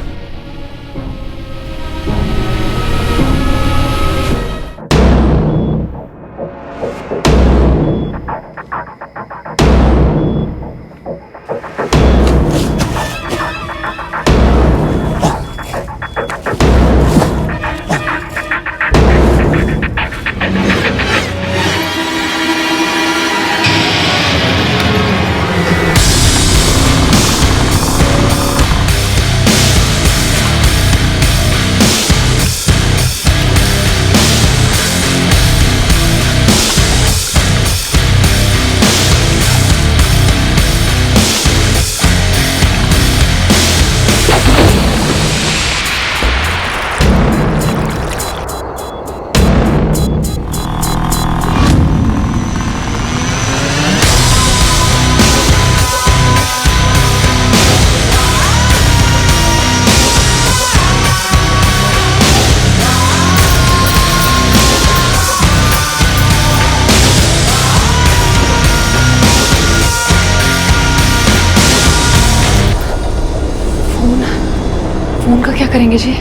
फोन का क्या करेंगे जी?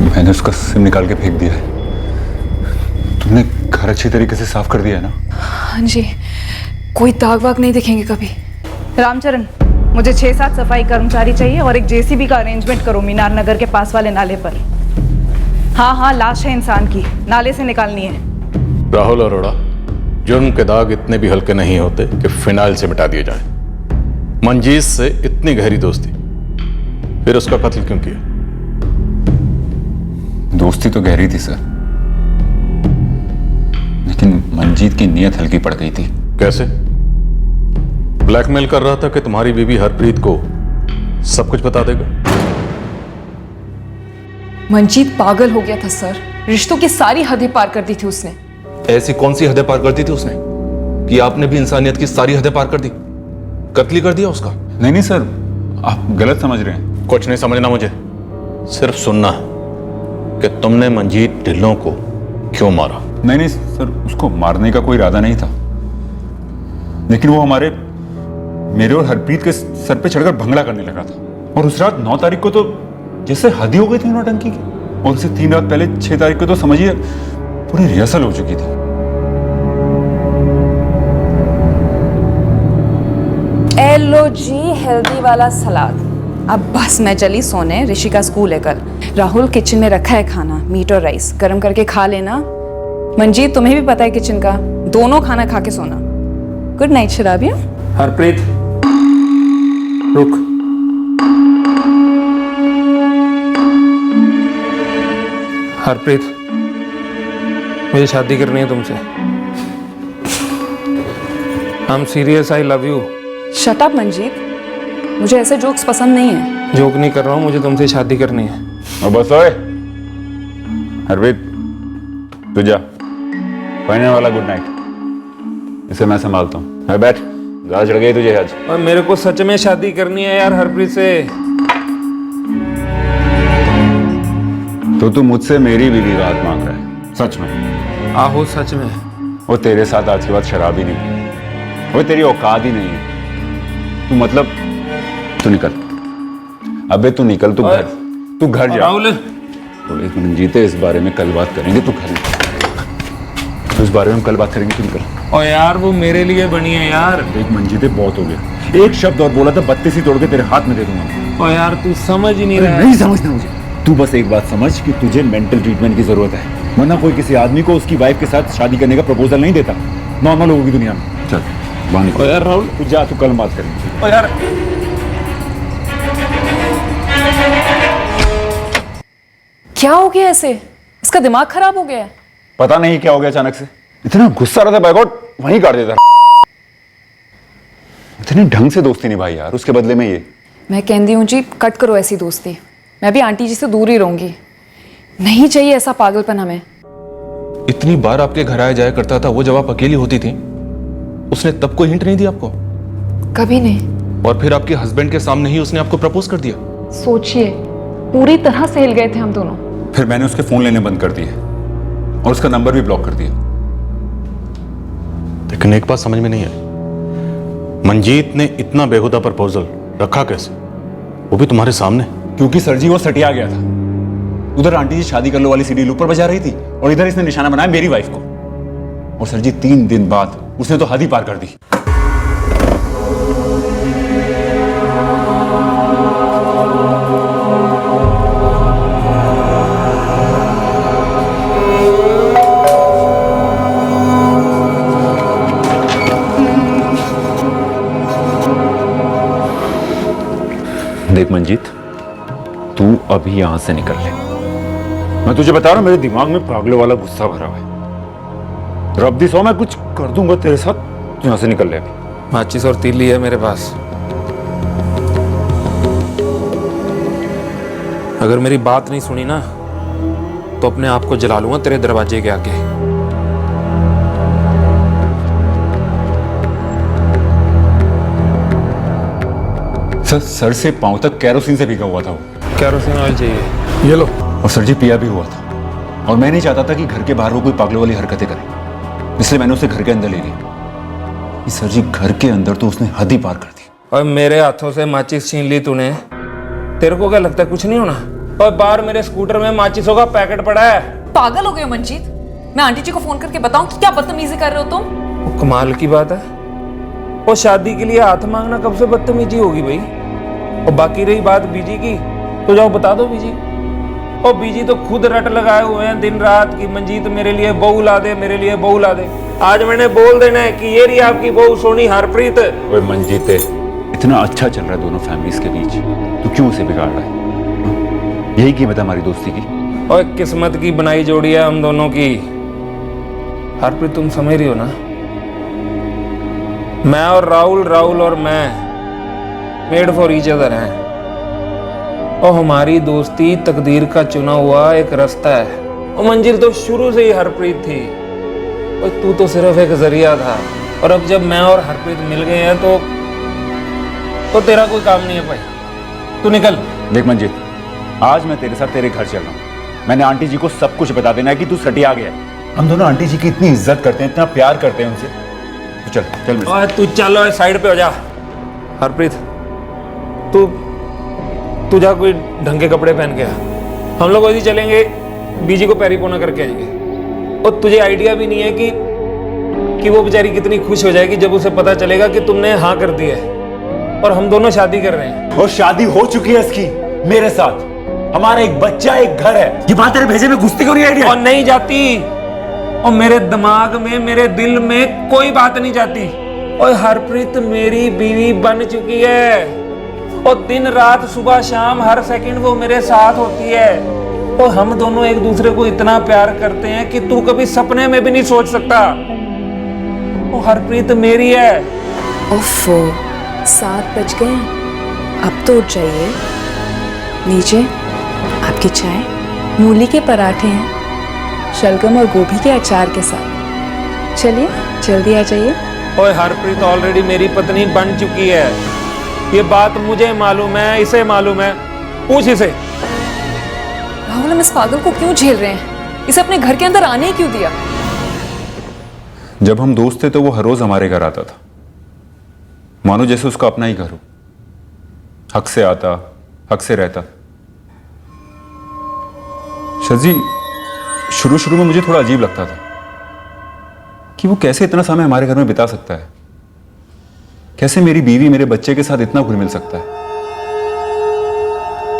मैंने उसका सिम निकाल के फेंक दिया है। तुमने घर अच्छी तरीके से साफ कर दिया है ना? हाँ जी, कोई दाग वाग नहीं दिखेंगे कभी। रामचरण, मुझे 6-7 सफाई कर्मचारी चाहिए और एक जेसीबी का अरेंजमेंट करो मीनार नगर के पास वाले नाले पर। हाँ, लाश है इंसान की, नाले से निकालनी है। राहुल अरोड़ा, जुर्म के दाग इतने भी हल्के नहीं होते कि फिनाइल से मिटा दिए जाए। मंजीत से इतनी गहरी दोस्ती, फिर उसका कत्ल क्यों किया? दोस्ती तो गहरी थी सर, लेकिन मंजीत की नीयत हल्की पड़ गई थी। कैसे? ब्लैकमेल कर रहा था कि तुम्हारी बीवी हरप्रीत को सब कुछ बता देगा। मंजीत पागल हो गया था सर, रिश्तों की सारी हदें पार कर दी थी उसने। ऐसी कौन सी हदें पार कर दी थी उसने कि आपने भी इंसानियत की सारी हदें पार कर दी? कत्ल कर दिया उसका? नहीं सर, आप गलत समझ रहे हैं। कुछ नहीं समझना मुझे, सिर्फ सुनना है कि तुमने मंजीत ढिल्लों को क्यों मारा। नहीं सर, उसको मारने का कोई इरादा नहीं था, लेकिन वो मेरे और हरप्रीत के सर पे चढ़कर भंगड़ा करने लगा था। और उस रात 9 तारीख को तो जैसे हद ही हो गई थी नौटंकी की, और उससे 3 रात पहले 6 तारीख को तो समझिए पूरी रिहर्सल हो चुकी थी। एलो जी, हेल्दी वाला सलाद। अब बस मैं चली सोने, ऋषि का स्कूल है कल। राहुल किचन में रखा है खाना, मीट और राइस, गर्म करके खा लेना। मंजीत, तुम्हें भी पता है किचन का, दोनों खाना खा के सोना। Good night शराबिया। हरप्रीत रुक। हरप्रीत, मुझे शादी करनी है तुमसे। I am serious, I love you. Shut up Manjeet, मुझे ऐसे जोक्स पसंद नहीं है। जोक नहीं कर रहा हूँ, मुझे तुमसे शादी करनी है। और बस ओए हरप्रीत, तू जा, फाइनल वाला गुड नाइट, इसे मैं संभालता हूँ। बैठ, ज्यादा चढ़ गई तुझे आज। और मेरे को सच में शादी करनी है यार हरप्रीत से। तो तू मुझसे मेरी बीवी का हाथ मांग रहा है? सच में? आहो सच में। वो तेरे साथ आज के बाद शराब ही नहीं पी, वो तेरी औकात ही नहीं है। तू मतलब, तू निकल, अबे तू निकल, तू घर जा। राहुल, तो एक मिनट जीते, इस बारे में कल बात करेंगे। तू घर, तो इस बारे में कल बात करेंगे, तू निकल। और यार वो मेरे लिए बनी है यार। एक मंजीते बहुत हो गया, एक शब्द और बोला था 32 ही तोड़ के तेरे हाथ में दे दूंगा। और यार तू समझ ही नहीं रहा। नहीं समझना मुझे, तू बस एक बात समझ कि तुझे मेंटल ट्रीटमेंट की जरूरत है, वरना कोई किसी आदमी को उसकी वाइफ के साथ शादी करने का प्रपोजल नहीं देता नॉर्मल लोगों की दुनिया में। चल बाहर निकल। यार राहुल, तू जा, तू कल बात करेंगे। और यार क्या हो गया ऐसे? इसका दिमाग खराब हो गया है। पता नहीं क्या हो गया अचानक से, इतना गुस्सा रहा था बैकआउट वहीं काट देता। इतनी ढंग से दोस्ती निभाई यार, उसके बदले में ये। मैं कहती हूँ जी, कट करो ऐसी दोस्ती। मैं भी आंटी जी से दूर ही रहूंगी, नहीं चाहिए ऐसा पागलपन हमें। इतनी बार आपके घर आया जाया करता था वो, जब आप अकेली होती थी, उसने तब कोई हिंट नहीं दी आपको? कभी नहीं। और फिर आपके हस्बैंड के सामने ही उसने आपको प्रपोज कर दिया। सोचिए, पूरी तरह से हिल गए थे हम दोनों। फिर मैंने उसके फोन लेने बंद कर दिए और उसका नंबर भी ब्लॉक कर दिया। लेकिन एक बात समझ में नहीं आई, मंजीत ने इतना बेहुदा प्रपोजल रखा कैसे, वो भी तुम्हारे सामने? क्योंकि सर जी वो सटिया गया था। उधर आंटी जी शादी कर लो वाली सीडी लूप पर बजा रही थी और इधर इसने निशाना बनाया मेरी वाइफ को। और सर जी 3 दिन बाद उसने तो हद ही पार कर दी। देख मंजीत, तू अभी यहां से निकल ले। मैं तुझे बता रहा हूं, मेरे दिमाग में पागलों वाला गुस्सा भरा हुआ है। रब्बी सौ मैं कुछ कर दूंगा तेरे साथ, तू यहां से निकल ले। माचिस और तीली है मेरे पास, अगर मेरी बात नहीं सुनी ना तो अपने आप को जला लूंगा तेरे दरवाजे के आगे। सर से पांव तक कैरोसिन से भीगा हुआ था वो। कैरोसिन ऑयल चाहिए, ये लो। और सर जी पिया भी हुआ था, और मैं नहीं चाहता था कि घर के बाहर वो कोई पागलों वाली हरकतें करे, इसलिए मैंने उसे घर के अंदर ले लिया। सर जी घर के अंदर तो उसने हद ही पार कर दी। और मेरे हाथों से माचिस छीन ली तूने, तेरे को क्या लगता है कुछ नहीं होना? और बाहर मेरे स्कूटर में माचिसों का पैकेट पड़ा है। पागल हो गए हो मंजीत? मैं आंटी जी को फोन करके बताऊं कि क्या बदतमीजी कर रहे हो तुम? वो कमाल की बात है। वो शादी के लिए हाथ मांगना कब से बदतमीजी होगी भाई? और बाकी रही बात बीजी की, तो जाओ बता दो बीजी। और बीजी तो खुद रट लगाए हुए हैं दिन रात की मंजीत मेरे लिए बहू ला दे, मेरे लिए बहू ला दे। आज मैंने बोल देना है कि ये रही आपकी बहू सोनी हरप्रीत। ओए मंजीत, इतना अच्छा चल रहा है दोनों फैमिलीज के बीच, तू क्यों उसे बिगाड़ रहा है? यही कीमत है हमारी दोस्ती की। और किस्मत की बनाई जोड़ी है हम दोनों की। हरप्रीत तुम समझ रही हो ना? मैं और राहुल और मैं मेड फॉर ईच अदर हैं। और हमारी दोस्ती तकदीर का चुना हुआ एक रास्ता है। और मंजिल तो शुरू से ही हरप्रीत थी, और तू तो सिर्फ एक जरिया था। और अब जब मैं और हरप्रीत मिल गए हैं तो तेरा कोई काम नहीं है भाई, तू निकल। देख मंजीत, आज मैं तेरे साथ तेरे घर चल रहा हूँ। मैंने आंटी जी को सब कुछ बता देना है कि तू सटिया गया है। हम दोनों आंटी जी की इतनी इज्जत करते हैं, इतना प्यार करते हैं उनसे। तू चल चल मेरे साथ। तू चलो साइड पे हो जा। हरप्रीत तू जा कोई ढंग के कपड़े पहन के आ। हम लोग वैसे चलेंगे, बीजी को पैरी पोना करके आएंगे। और तुझे आइडिया भी नहीं है कि वो बेचारी कितनी खुश हो जाएगी जब उसे पता चलेगा कि तुमने हाँ कर दी है और हम दोनों शादी कर रहे हैं। और शादी हो चुकी है इसकी मेरे साथ। हमारा एक बच्चा, एक घर है। ये बात तेरे भेजे में घुसती क्यों नहीं आइडिया? और नहीं जाती। और मेरे दिमाग में, मेरे दिल में कोई बात नहीं जाती। और हरप्रीत मेरी बीवी बन चुकी है। और दिन रात सुबह शाम हर सेकंड वो मेरे साथ होती है। और हम दोनों एक दूसरे को इतना प्यार करते हैं कि तू कभी सपने में भी नहीं सोच सकता। वो हरप्रीत मेरी है। ओफो, 7 बज गए, अब तो उठ जाइए। लीजिए आपकी चाय। मूली के पराठे हैं, शलगम और गोभी के अचार के साथ। चलिए जल्दी आ जाइए। ओए हरप्रीत ऑलरेडी मेरी पत्नी बन चुकी है। ये बात मुझे मालूम है, इसे मालूम है। पूछ इसे। राहुल, हम इस पागल को क्यों झेल रहे हैं? इसे अपने घर के अंदर आने ही क्यों दिया? जब हम दोस्त थे तो वो हर रोज हमारे घर आता था, मानो जैसे उसका अपना ही घर हो। हक से आता, हक से रहता। शजी, शुरू में मुझे थोड़ा अजीब लगता था कि वो कैसे इतना समय हमारे घर में बिता सकता है, कैसे मेरी बीवी मेरे बच्चे के साथ इतना घुल मिल सकता है।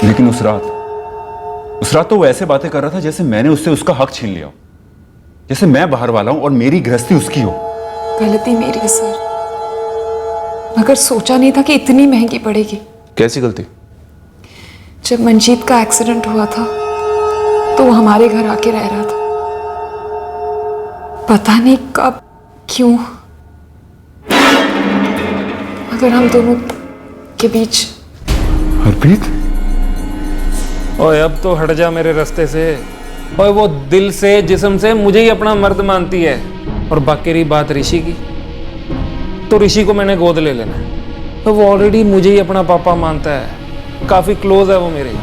लेकिन उस रात तो वो ऐसे बातें कर रहा था जैसे मैंने उससे उसका हक छीन लिया हो, जैसे मैं बाहर वाला हूं और मेरी गृहस्थी उसकी हो। गलती मेरी है सर, मगर सोचा नहीं था कि इतनी महंगी पड़ेगी। कैसी गलती? जब मंजीत का एक्सीडेंट हुआ था तो वो हमारे घर आके रह रहा था। पता नहीं कब, क्यों, मगर हम दोनों के बीच। हरप्रीत, ओए अब तो हट जा मेरे रास्ते से। ओए वो दिल से, जिस्म से मुझे ही अपना मर्द मानती है। और बाकी रही बात ऋषि की, तो ऋषि को मैंने गोद ले लेना है। तो वो ऑलरेडी मुझे ही अपना पापा मानता है, काफी क्लोज है वो मेरे।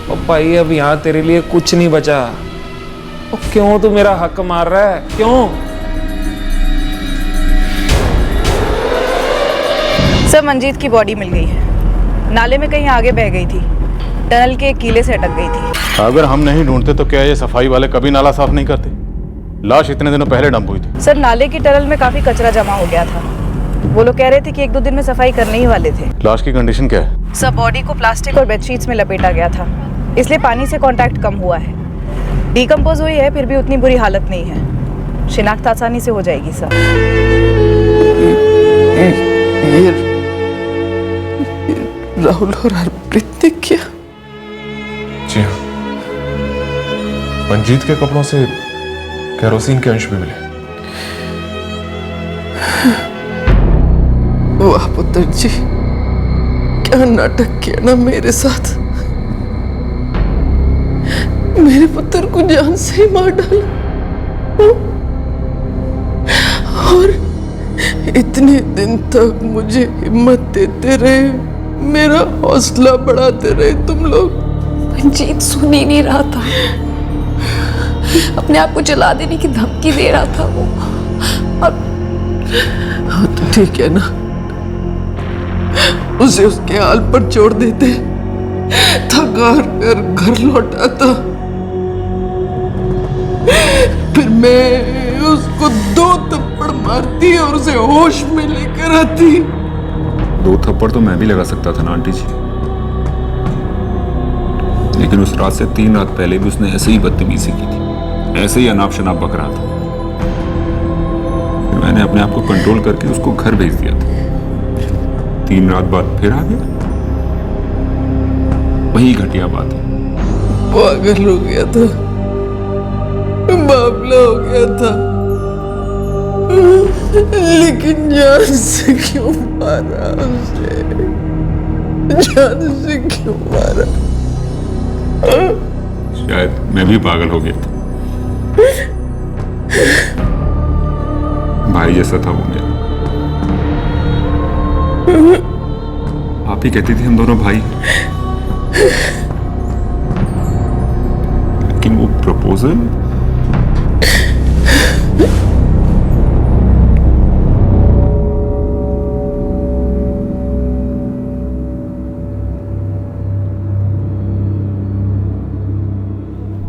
और भाई अब यहाँ तेरे लिए कुछ नहीं बचा। और क्यों तू मेरा हक मार रहा है, क्यों? सर, मंजीत की बॉडी मिल गई है। नाले में कहीं आगे बह गई थी, टनल के एक कीले से अटक गई थी। अगर हम नहीं ढूंढते तो क्या ये सफाई वाले कभी नाला साफ नहीं करते? लाश इतने दिनों पहले डंप हुई थी। सर, नाले की टनल में काफी कचरा जमा हो गया था। वो लोग कह रहे थे कि 1-2 दिन में सफाई करने ही वाले थे। लाश की कंडीशन क्या है? सर, बॉडी को प्लास्टिक और बेडशीट्स में लपेटा गया था, इसलिए पानी से कांटेक्ट कम हुआ है। डिकम्पोज हुई है, फिर भी उतनी बुरी हालत नहीं है। शिनाख्त आसानी से हो जाएगी सर। राहुल और हरप्रीत ने किया? जी हाँ, मंजीत के कपड़ों से केरोसिन के अंश भी मिले। वाह पुत्र जी, क्या नाटक किया ना मेरे साथ। मेरे पुत्र को जान से ही मार डाला और इतने दिन तक मुझे हिम्मत देते रहे, मेरा हौसला बढ़ाते रहे तुम लोग। मंजीत सुन ही नहीं रहा था, अपने आप को जला देने की धमकी दे रहा था वो। अब हाँ तो ठीक है ना, उसे उसके हाल पर छोड़ देते। थका कर घर लौटा था। फिर मैं उसको 2 थप्पड़ मारती और उसे होश में लेकर आती। 2 थप्पड़ तो मैं भी लगा सकता था ना आंटी जी, लेकिन उस रात से 3 रात पहले भी उसने ऐसे ही बदतमीजी की थी, ऐसे ही अनाप शनाप बक रहा था। फिर मैंने अपने आप को कंट्रोल करके उसको घर भेज दिया था। 3 रात बाद फिर आ गया, वही घटिया बात है। पागल हो गया था, बावला हो गया था, लेकिन जान से क्यों मारा उसे? जान से क्यों मारा? शायद मैं भी पागल हो गया था, भाई जैसा था वो मेरा। आप ही कहती थी हम दोनों भाई, लेकिन वो प्रपोजल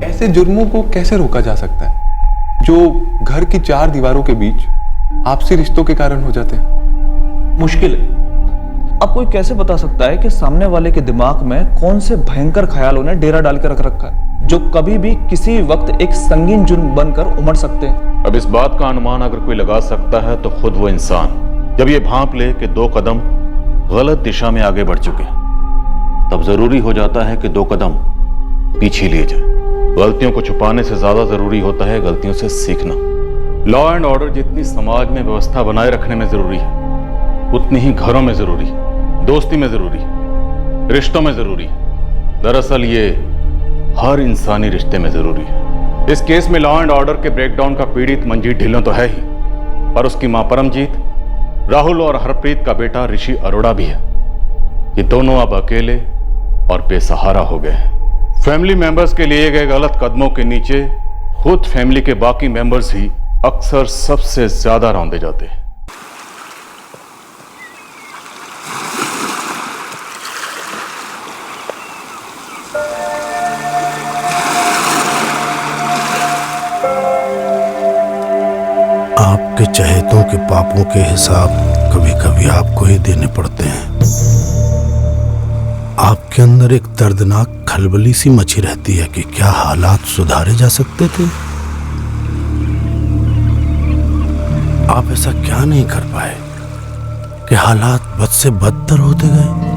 ऐसे जुर्मों को कैसे रोका जा सकता है जो घर की 4 दीवारों के बीच आपसी रिश्तों के कारण हो जाते हैं? मुश्किल है। अब कोई कैसे बता सकता है कि सामने वाले के दिमाग में कौन से भयंकर ख्यालों ने डेरा डाल के रख रखा है, जो कभी भी किसी वक्त एक संगीन जुर्म बनकर उमड़ सकते हैं। अब इस बात का अनुमान अगर कोई लगा सकता है तो खुद वो इंसान। जब ये भांप ले कि 2 कदम गलत दिशा में आगे बढ़ चुके हैं, तब जरूरी हो जाता है कि 2 कदम पीछे लिए जाए। गलतियों को छुपाने से ज्यादा जरूरी होता है गलतियों से सीखना। लॉ एंड ऑर्डर जितनी समाज में व्यवस्था बनाए रखने में जरूरी है, उतनी ही घरों में जरूरी है, दोस्ती में जरूरी है, रिश्तों में जरूरी है। दरअसल ये हर इंसानी रिश्ते में जरूरी है। इस केस में लॉ एंड ऑर्डर के ब्रेकडाउन का पीड़ित मंजीत ढिल्लों तो है ही, पर उसकी मां परमजीत, राहुल और हरप्रीत का बेटा ऋषि अरोड़ा भी है। ये दोनों अब अकेले और बेसहारा हो गए हैं। फैमिली मेंबर्स के लिए गए गलत कदमों के नीचे खुद फैमिली के बाकी मेंबर्स ही अक्सर सबसे ज्यादा रौंदे जाते हैं। आपके चहेतों के पापों के हिसाब कभी कभी आपको ही देने पड़ते हैं। आपके अंदर एक दर्दनाक खलबली सी मची रहती है कि क्या हालात सुधारे जा सकते थे। आप ऐसा क्या नहीं कर पाए कि हालात बद से बदतर होते गए।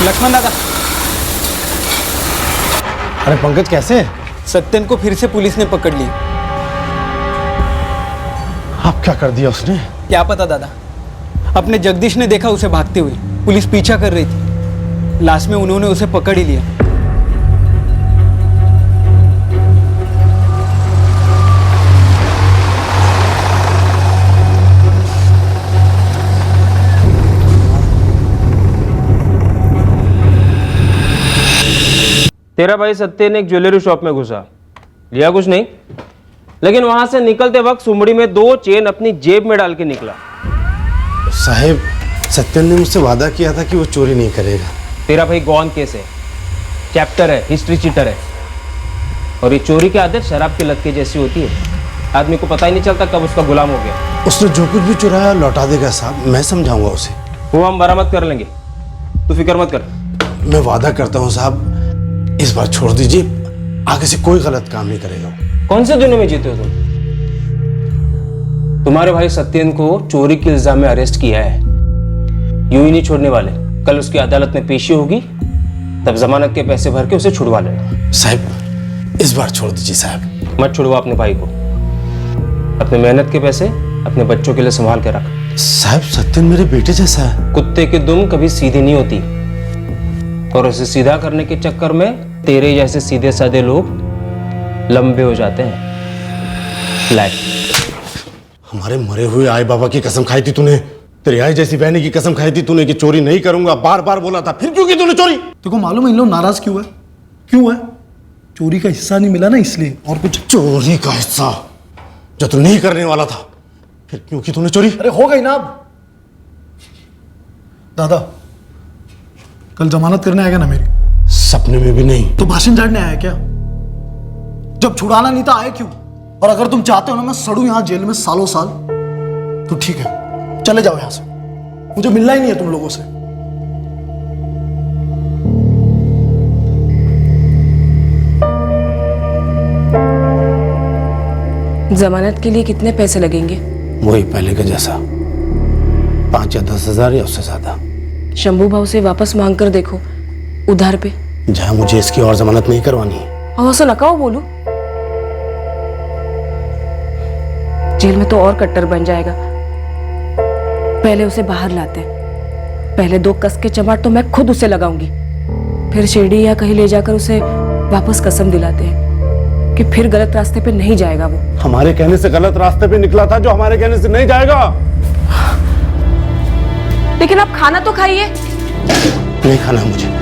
लक्ष्मण दादा। अरे पंकज कैसे है? सत्यन को फिर से पुलिस ने पकड़ ली। अब क्या कर दिया उसने? क्या पता दादा, अपने जगदीश ने देखा उसे भागते हुए, पुलिस पीछा कर रही थी, लास्ट में उन्होंने उसे पकड़ ही लिया। तेरा भाई सत्य ने एक ज्वेलरी शॉप में घुसा, लिया कुछ नहीं, लेकिन वहां से निकलते वक्त सुमड़ी में 2 चेन अपनी जेब में डाल के निकला। साहेब, सत्यन ने मुझसे वादा किया था कि वो चोरी नहीं करेगा। तेरा भाई गौन केस है, चैप्टर है, हिस्ट्री चीटर है, और ये चोरी की आदत शराब की लत के जैसी होती है। आदमी को पता ही नहीं चलता कब उसका गुलाम हो गया। उसने जो कुछ भी चुराया लौटा देगा साहब, मैं समझाऊंगा उसे। वो हम बरामद कर लेंगे, तू फिक्र मत कर। मैं वादा करता हूँ साहब, इस बार छोड़ दीजिए, आगे से कोई गलत काम नहीं करेगा। कौन से दुनिया में जीते हो तुम? तुम्हारे भाई सत्यन को चोरी के इल्जाम में अरेस्ट किया है, यूं ही नहीं छोड़ने वाले। कल उसकी अदालत में पेशी होगी, तब जमानत के पैसे भर के उसे छुड़वा लेना। साहब इस बार छोड़ दीजिए साहब। मत छुड़वा अपने भाई को। अपने मेहनत के पैसे अपने बच्चों के लिए संभाल के रख। साहब सत्यन मेरे बेटे जैसा है। कुत्ते की दुम कभी सीधी नहीं होती, और उसे सीधा करने के चक्कर में तेरे जैसे सीधे साधे लोग लंबे हो जाते हैं। लाइक हमारे मरे हुए आए बाबा की कसम खाई थी तूने, तेरी आई जैसी बहनी की कसम खाई थी तूने कि चोरी नहीं करूंगा, बार बार बोला था, फिर क्यों की तूने चोरी? तेको मालूम है इन लोग नाराज क्यों है? क्यों है? चोरी का हिस्सा नहीं मिला ना इसलिए, और कुछ। चोरी का हिस्सा जो तू नहीं करने वाला था, फिर क्यों की तूने चोरी? अरे हो गई ना अब। दादा कल जमानत करने आएगा ना मेरी? सपने में भी नहीं। तो भाषण झाड़ने आया क्या? जब छुड़ाना नहीं था आए क्यों? और अगर तुम चाहते हो ना मैं सड़ूं यहां जेल में सालों साल, तो ठीक है चले जाओ यहां से, मुझे मिलना ही नहीं है तुम लोगों से। जमानत के लिए कितने पैसे लगेंगे? वही पहले का जैसा, 5 या 10 हजार या उससे ज्यादा। शंभू भाव से वापस मांग कर देखो, उधार पे। जहां मुझे इसकी और जमानत नहीं करवानी है। और सो नकाओ बोलू, जेल में तो और कट्टर बन जाएगा। पहले उसे बाहर लाते हैं, पहले 2 कस के चमाट तो मैं खुद उसे लगाऊंगी, फिर शिरडी या कहीं ले जाकर उसे वापस कसम दिलाते हैं कि फिर गलत रास्ते पे नहीं जाएगा वो। हमारे कहने से गलत रास्ते पे निकला था, जो हमारे कहने से नहीं जाएगा। लेकिन आप खाना तो खाइए। नहीं खाना है मुझे।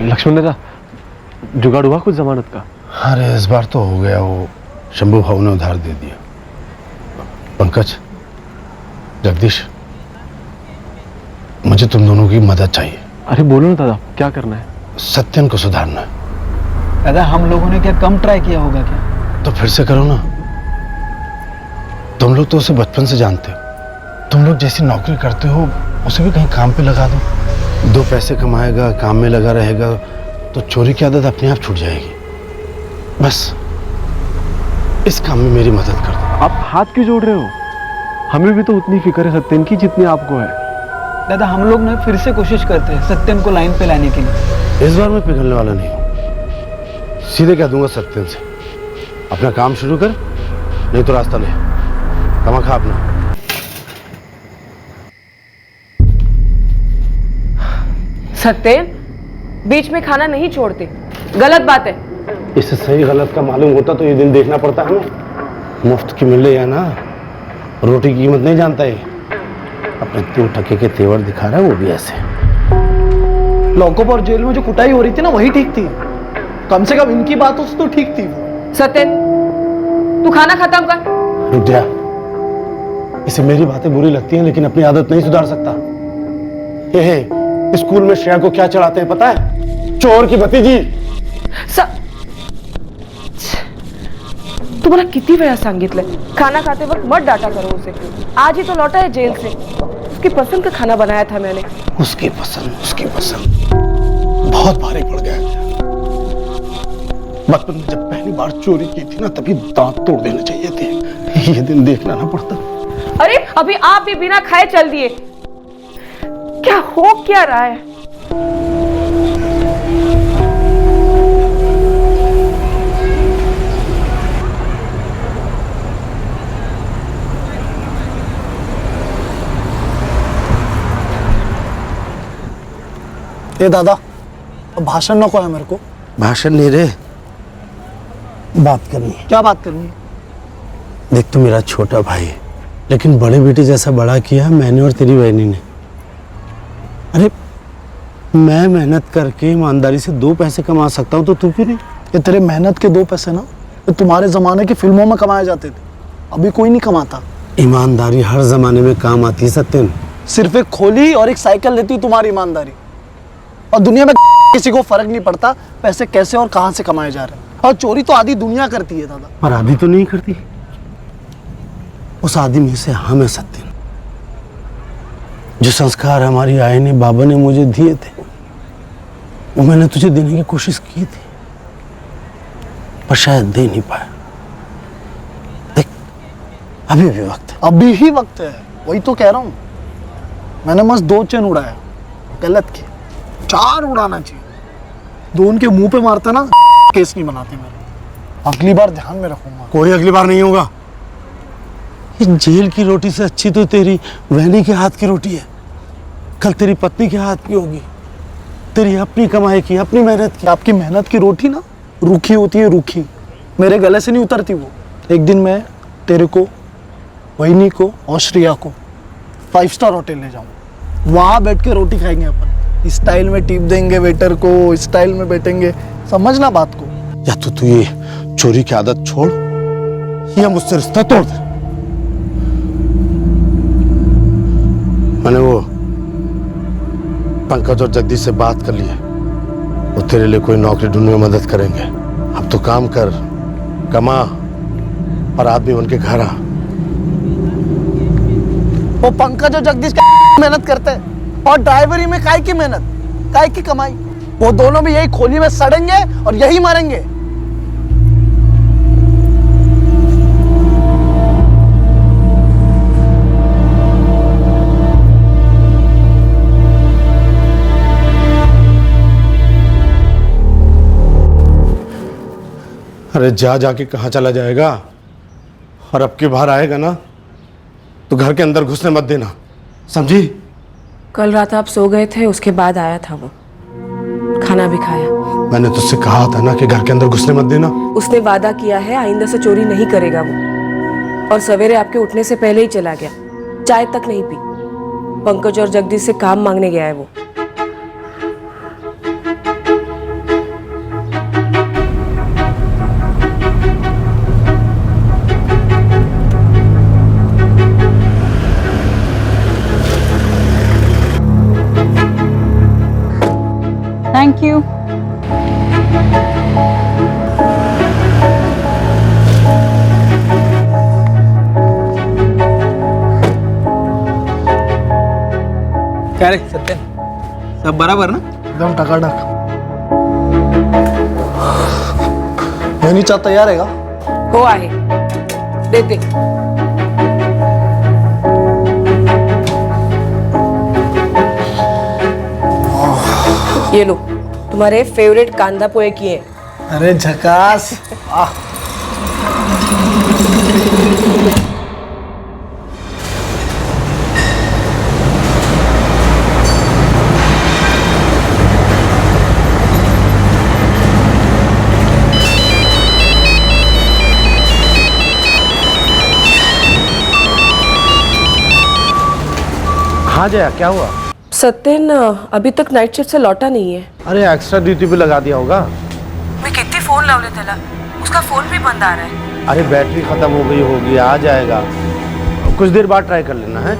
लक्ष्मण दादा, जुगाड़ हुआ कुछ जमानत का? अरे इस बार तो हो गया, वो शंभू भाव ने उधार दे दिया। पंकज, जगदीश, मुझे तुम दोनों की मदद चाहिए। अरे बोलो ना दादा, क्या करना है? सत्यन को सुधारना है। दादा हम लोगों ने क्या कम ट्राई किया होगा क्या? तो फिर से करो ना। तुम लोग तो उसे बचपन से जानते हो, तुम लोग जैसी नौकरी करते हो उसे भी कहीं काम पे लगा दो। 2 पैसे कमाएगा, काम में लगा रहेगा, तो चोरी की आदत अपने आप छूट जाएगी। बस इस काम में मेरी मदद कर दो। आप हाथ क्यों जोड़ रहे हो? हमें भी तो उतनी फिक्र है सत्यन की जितनी आपको है। दादा हम लोग ना फिर से कोशिश करते हैं सत्यन को लाइन पे लाने के लिए। इस बार मैं पिघलने वाला नहीं हूं। सीधे कह दूंगा सत्यन से, अपना काम शुरू कर, नहीं तो रास्ता ले। कमा खा अपना। सत्यन, बीच में खाना नहीं छोड़ते, गलत बात है। इससे सही गलत का मालूम होता तो ये दिन देखना पड़ता हमें। मुफ्त की मिले या ना, रोटी की कीमत नहीं जानता है। अपने 2 टके के तेवर दिखा रहा है, वो भी ऐसे। लॉकअप और जेल में जो कुटाई हो रही थी ना वही ठीक थी, कम से कम इनकी बातों से तो ठीक थी। सत्यन, तू खाना खत्म कर। रुक जा, इसे मेरी बातें बुरी लगती हैं लेकिन अपनी आदत नहीं सुधार सकता। हे स्कूल में श्रेया को क्या चढ़ाते हैं पता है? चोर की भतीजी। तुम्हाला किती वेळा सांगितलंय, खाना खाते वक्त मत डांटा करो उसे। आज ही तो लौटा है जेल से, उसकी पसंद का खाना बनाया था मैंने। उसकी पसंद बहुत भारी पड़ गया। बचपन में जब पहली बार चोरी की थी ना, तभी दांत तोड़ देने चाहिए थे। ये दिन देखना ना पड़ता। अरे अभी आप भी बिना खाए चल दिए, क्या हो क्या रहा है? ए दादा, भाषण नको है मेरे को। भाषण नहीं रे, बात करनी है। क्या बात करनी है? देख तू मेरा छोटा भाई है, लेकिन बड़े बेटे जैसा बड़ा किया मैंने और तेरी बहनी ने। अरे मैं मेहनत करके ईमानदारी से 2 पैसे कमा सकता हूँ, तो तू क्यों नहीं? ये तेरे मेहनत के 2 पैसे ना तो तुम्हारे जमाने की फिल्मों में कमाए जाते थे, अभी कोई नहीं कमाता। ईमानदारी हर जमाने में काम आती है सत्यन। सिर्फ एक खोली और एक साइकिल लेती तुम्हारी ईमानदारी, और दुनिया में किसी को फर्क नहीं पड़ता पैसे कैसे और कहां से कमाए जा रहे हैं। और चोरी तो आधी दुनिया करती है दादा। पर आधी तो नहीं करती, उस आदमी में से हम है सत्यन। जो संस्कार हमारी आय ने बाबा ने मुझे दिए थे, वो मैंने तुझे देने की कोशिश की थी, पर शायद दे नहीं पाया। देख, अभी भी वक्त है। अभी ही वक्त है, वही तो कह रहा हूँ। मैंने मस्त 2 चैन उड़ाया, गलत किया। 4 उड़ाना चाहिए। 2 उनके मुंह पे मारता ना, केस नहीं बनाते मेरे। अगली बार ध्यान में रखूंगा। कोई अगली बार नहीं होगा। इस जेल की रोटी से अच्छी तो तेरी वहनी के हाथ की रोटी है। कल तेरी पत्नी के हाथ की होगी, तेरी अपनी कमाई की, अपनी मेहनत की। आपकी मेहनत की रोटी ना रूखी होती है, रूखी। मेरे गले से नहीं उतरती वो। एक दिन मैं तेरे को, वहनी को और श्रेया को 5 स्टार होटल ले जाऊँ। वहाँ बैठ के रोटी खाएंगे अपन। स्टाइल में टिप देंगे वेटर को, स्टाइल में बैठेंगे। समझना बात को। या तो तू ये चोरी की आदत छोड़ या मुझसे रिश्ता तोड़ दे। मैंने वो पंकज और जगदीश से बात कर ली है, वो तेरे लिए कोई नौकरी ढूंढने में मदद करेंगे। अब तो काम कर, कमा और आदमी बन के घर आ। वो पंकज और जगदीश मेहनत करते हैं, और ड्राइवरी में काय की मेहनत, काय की कमाई। वो दोनों भी यही खोली में सड़ेंगे और यही मरेंगे। अरे जा जाके कहाँ चला जाएगा? और अब की बार आएगा ना तो घर के अंदर घुसने मत देना, समझी? कल रात आप सो गए थे, उसके बाद आया था वो, खाना भी खाया। मैंने तुझसे कहा था ना कि घर के अंदर घुसने मत देना। उसने वादा किया है आइंदा से चोरी नहीं करेगा वो, और सवेरे आपके उठने से पहले ही चला गया, चाय तक नहीं पी। पंकज और जगदीश से काम मांगने गया है वो। Thank you. क्या रे सत्य, सब बराबर ना? एकदम टकाटक। वहनी चाह तैयार हैगा? हो आहे, देते। ये लो, तुम्हारे फेवरेट कांदा पोहे किए हैं। अरे झकास। हाँ जया, क्या हुआ? सत्यन अभी तक नाइट शिफ्ट से लौटा नहीं है। अरे एक्स्ट्रा ड्यूटी पे लगा दिया होगा। मैं कितनी फोन लावले त्याला, उसका फोन भी बंद आ रहा है। अरे बैटरी खत्म हो गई होगी, आ जाएगा। कुछ देर बाद ट्राई कर लेना है।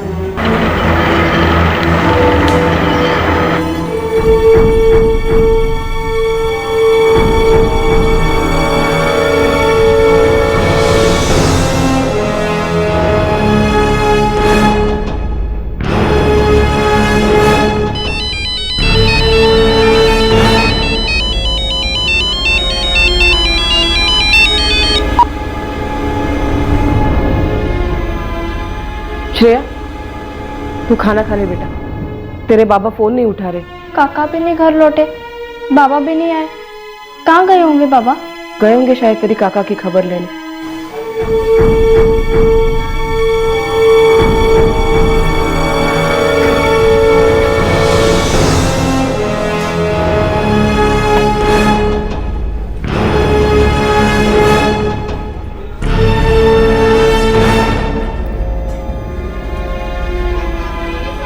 श्रेया, तू खाना खा ले बेटा। तेरे बाबा फोन नहीं उठा रहे। काका भी नहीं घर लौटे, बाबा भी नहीं आए। कहाँ गए होंगे बाबा? गए होंगे शायद तेरी काका की खबर लेने।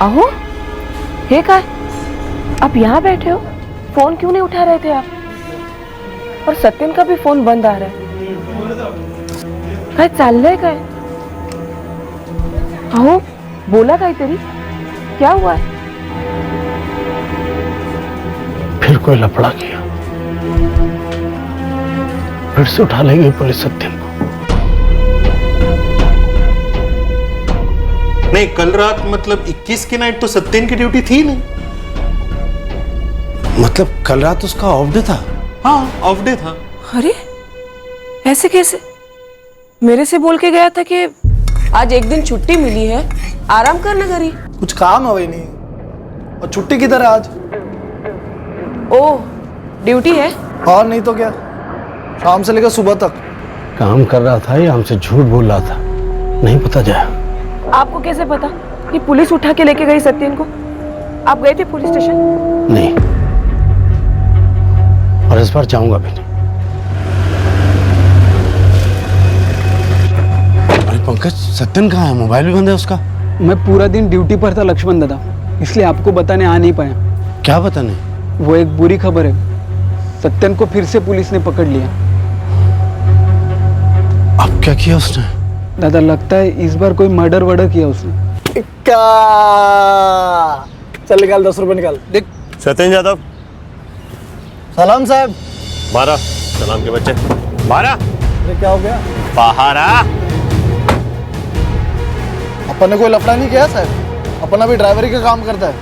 आहो, हे काय? आप यहाँ बैठे हो, फोन क्यों नहीं उठा रहे थे आप? और सत्यन का भी फोन बंद आ रहा है। काय चाललंय काय? आहो, बोला काय तेरी? क्या हुआ है? फिर कोई लफड़ा किया, फिर से उठा लेंगे पुलिस सत्यन को। नहीं, कल रात मतलब 21 की नाइट तो सत्यन की ड्यूटी थी नहीं। मतलब कल रात उसका ऑफ डे था? हाँ, ऑफ डे था। अरे ऐसे कैसे? मेरे से बोल के गया था कि आज एक दिन छुट्टी मिली है, आराम करना करी। कुछ काम है वही नहीं, और छुट्टी किधर है आज? ओह, ड्यूटी है? और नहीं तो क्या, शाम से लेकर सुबह तक काम कर रहा था या हमसे झूठ बोल रहा था, नहीं पता जाया। आपको कैसे पता कि पुलिस उठा के लेके गई सत्यन को? आप गए थे पुलिस स्टेशन? नहीं, और इस बार जाऊंगा भी नहीं। अरे पंकज, सत्यन कहाँ है? मोबाइल भी बंद है उसका। मैं पूरा दिन ड्यूटी पर था लक्ष्मण दादा, इसलिए आपको बताने आ नहीं पाया। क्या बताने? वो एक बुरी खबर है, सत्यन को फिर से पुलिस ने पकड़ लिया। अब क्या किया उसने? दादा लगता है इस बार कोई मर्डर वर्डर किया उसने। चल निकाल 10 रुपए निकाल। देख सत्यन यादव। सलाम साहब। 12 सलाम के बच्चे 12। अरे क्या हो गया? बाहर आ। अपन ने कोई लफड़ा नहीं किया साहब, अपन अभी ड्राइवरी का काम करता है,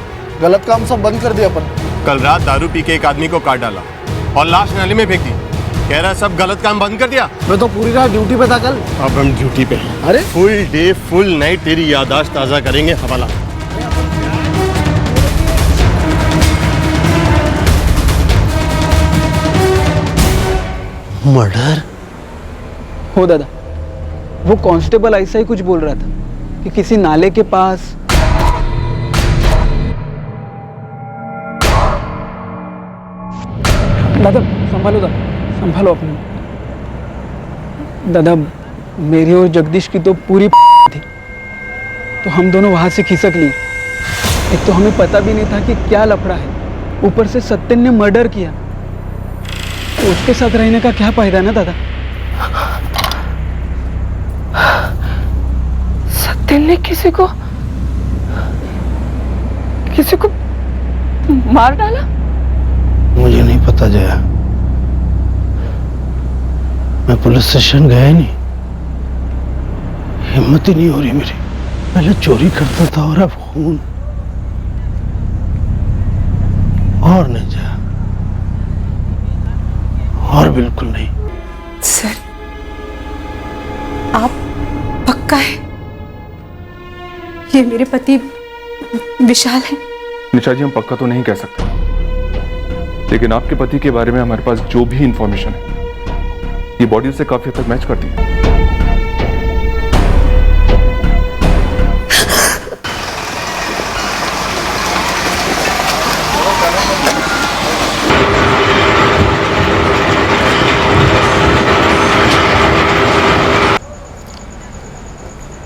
गलत काम सब बंद कर दिया अपन। कल रात दारू पी के एक आदमी को काट डाला और लाश नाली में फेंक दी। कह रहा है सब गलत काम बंद कर दिया। मैं तो पूरी रात ड्यूटी पे था कल। अब हम ड्यूटी पे हैं। अरे फुल डे फुल नाइट तेरी याददाश्त ताज़ा करेंगे। हवाला। मर्डर? हो दादा, वो कांस्टेबल ऐसा ही कुछ बोल रहा था कि किसी नाले के पास। दादा संभालो, दादा संभालो अपने। दादा मेरी और जगदीश की तो पूरी थी, तो हम दोनों वहां से खिसक लिए। एक तो हमें पता भी नहीं था कि क्या लफड़ा है, ऊपर से सत्यन ने मर्डर किया, तो उसके साथ रहने का क्या फायदा ना दादा। सत्यन ने किसी को मार डाला? मुझे नहीं पता जया, मैं पुलिस स्टेशन गया ही नहीं, हिम्मत ही नहीं हो रही मेरी। पहले चोरी करता था और अब खून। और नहीं जया, और बिल्कुल नहीं। सर, आप पक्का है ये मेरे पति विशाल है? निशा जी, हम पक्का तो नहीं कह सकते, लेकिन आपके पति के बारे में हमारे पास जो भी इंफॉर्मेशन है ये बॉडी से काफी हद तक मैच करती है।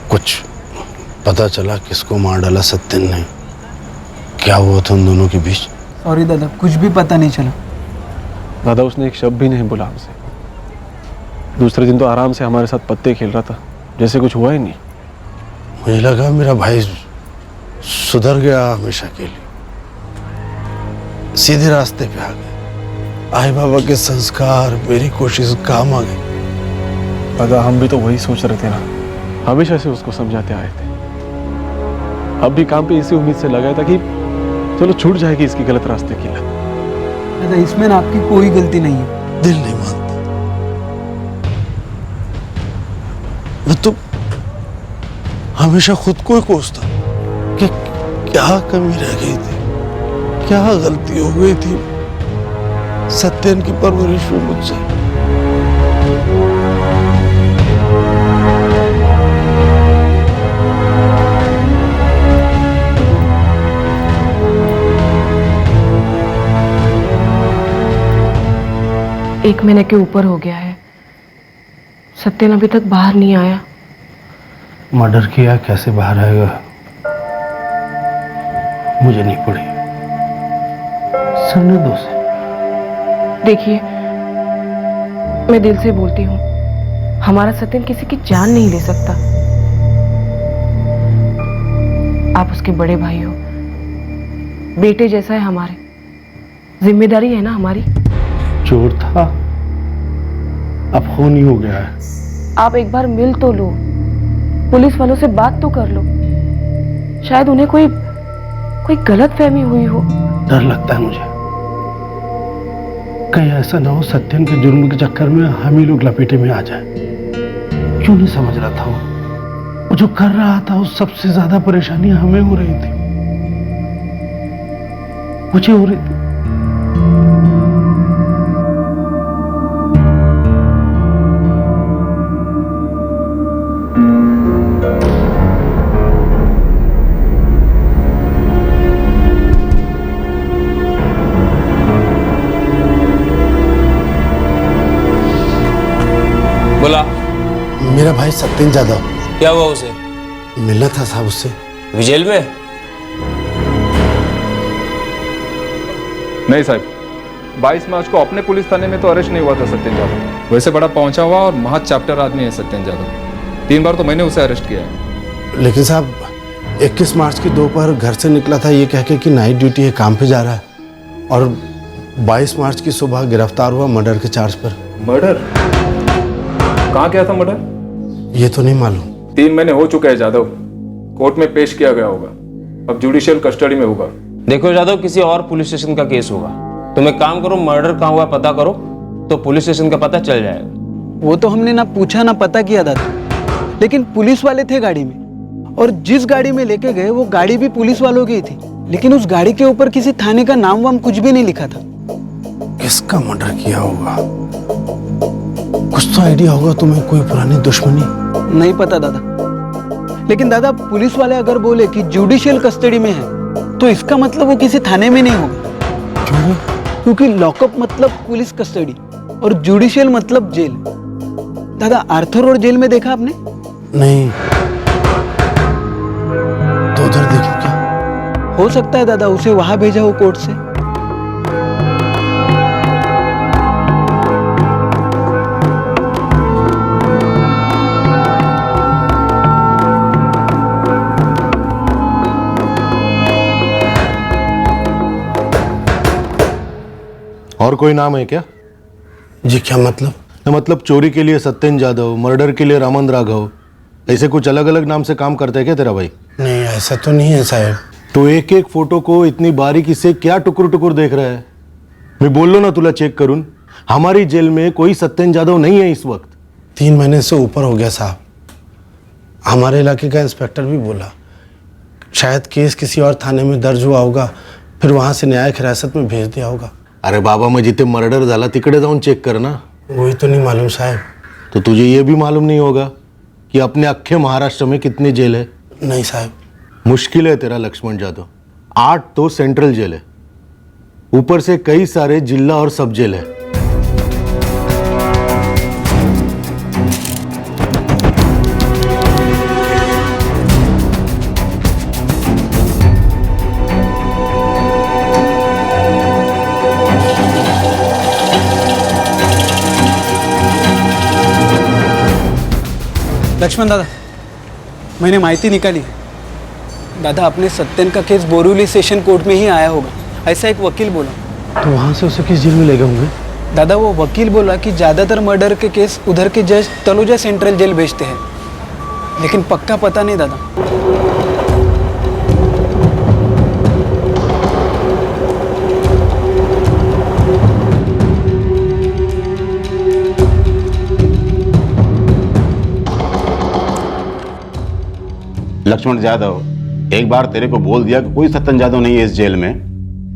कुछ पता चला किसको मार डाला सत्यन ने? क्या हुआ था उन दोनों के बीच? सॉरी दादा, कुछ भी पता नहीं चला। दादा उसने एक शब्द भी नहीं बोला हमसे। दूसरे दिन तो आराम से हमारे साथ पत्ते खेल रहा था, जैसे कुछ हुआ ही नहीं। मुझे लगा मेरा भाई सुधर गया हमेशा के लिए, सीधे रास्ते पे आ गए। आई बाबा के संस्कार, मेरी कोशिश काम आ गई। दादा हम भी तो वही सोच रहे थे ना, हमेशा से उसको समझाते आए थे। अब भी काम पे इसी उम्मीद से लगाया था कि चलो छूट जाएगी इसकी गलत रास्ते की लत। दादा इसमें ना आपकी कोई गलती नहीं है। दिल नहीं मानता। मैं तो हमेशा खुद को ही कोसता कि क्या कमी रह गई थी, क्या गलती हो गई थी सत्यन की परवरिश में मुझसे। एक महीने के ऊपर हो गया है, सत्यन अभी तक बाहर नहीं आया। मर्डर किया, कैसे बाहर आएगा मुझे नहीं पड़ी। सरने दो से। देखिए, मैं दिल से बोलती हूँ, हमारा सत्यन किसी की जान नहीं ले सकता। आप उसके बड़े भाई हो, बेटे जैसा है हमारे, जिम्मेदारी है ना हमारी। चोर था, अब खून ही हो गया है। आप एक बार मिल तो लो, पुलिस वालों से बात तो कर लो, शायद उन्हें कोई गलत फहमी हुई हो। डर लगता है मुझे, कहीं ऐसा ना हो सत्यन के जुर्म के चक्कर में हम ही लोग लपेटे में आ जाए। क्यों नहीं समझ रहा था वो जो कर रहा था, उस सबसे ज्यादा परेशानी हमें हो रही थी, मुझे हो रही थी। बोला। मेरा भाई सत्यन जादव। क्या हुआ उसे? मिलना था साहब उससे। जेल में? नहीं साहब, 22 मार्च को अपने पुलिस थाने में तो अरेस्ट नहीं हुआ था सत्यन जादव। वैसे बड़ा पहुंचा हुआ और महा चैप्टर आदमी है सत्यन जादव। 3 बार तो मैंने उसे अरेस्ट किया है। लेकिन साहब 21 मार्च की दोपहर घर से निकला था ये कह के कि नाइट ड्यूटी है, काम पे जा रहा है, और 22 मार्च की सुबह गिरफ्तार हुआ मर्डर के चार्ज पर। मर्डर? कहाँ किया था मर्डर? ये तो नहीं मालूम। 3 महीने हो चुके हैं जादव, कोर्ट में पेश किया गया होगा, अब जुडिशियल कस्टडी में होगा। देखो जादव, किसी और पुलिस स्टेशन का केस होगा। तुम एक काम करो, मर्डर कहाँ हुआ पता करो, तो पुलिस स्टेशन का पता चल जाएगा। वो तो हमने ना पूछा ना पता किया दादा, लेकिन पुलिस वाले थे गाड़ी में, और जिस गाड़ी में लेके गए वो गाड़ी भी पुलिस वालों की थी, लेकिन उस गाड़ी के ऊपर किसी थाने का नाम वाम कुछ भी नहीं लिखा था। किसका मर्डर किया होगा? कुछ तो आइडिया होगा तुम्हें? कोई पुरानी दुश्मनी? नहीं पता दादा, लेकिन दादा पुलिस वाले अगर बोले कि जुडिशियल कस्टडी में है तो इसका मतलब वो किसी थाने में नहीं होगा। क्यों? क्योंकि लॉकअप मतलब पुलिस कस्टडी और जुडिशियल मतलब जेल। दादा आर्थर रोड जेल में देखा आपने? नहीं। तो उधर देखो क्या? हो सकता है दादा उसे वहां भेजा हो कोर्ट से। और कोई नाम है क्या? जी क्या मतलब? मतलब चोरी के लिए सत्यन जादव, मर्डर के लिए रामन राघव, ऐसे कुछ अलग अलग नाम से काम करता है क्या तेरा भाई? नहीं ऐसा तो नहीं है साहब। तो एक एक फोटो को इतनी बारीकी से क्या टुकुर टुकुर देख रहा है? मैं बोल लो ना तुला चेक करूं। हमारी जेल में कोई सत्यन जादव नहीं है इस वक्त। 3 महीने से ऊपर हो गया साहब। हमारे इलाके का इंस्पेक्टर भी बोला शायद केस किसी और थाने में दर्ज हुआ होगा, फिर वहां से न्यायिक हिरासत में भेज दिया होगा। अरे बाबा, मैं जिथे मर्डर झाला तिकडे जाऊन चेक कर ना। वही तो नहीं मालूम साहब। तो तुझे ये भी मालूम नहीं होगा कि अपने अख्खे महाराष्ट्र में कितनी जेल है? नहीं साहब। मुश्किल है तेरा लक्ष्मण जादव। 8 तो सेंट्रल जेल है, ऊपर से कई सारे जिला और सब जेल है। लक्ष्मण दादा, मैंने माहिती निकाली है। दादा अपने सत्यन का केस बोरिवली सेशन कोर्ट में ही आया होगा, ऐसा एक वकील बोला। तो वहां से उसे किस जेल में ले गए होंगे? दादा वो वकील बोला कि ज़्यादातर मर्डर के केस उधर के जज तलोजा सेंट्रल जेल भेजते हैं, लेकिन पक्का पता नहीं दादा। लक्ष्मण जादव, एक बार तेरे को बोल दिया कि कोई सत्यन जादव नहीं है इस जेल में,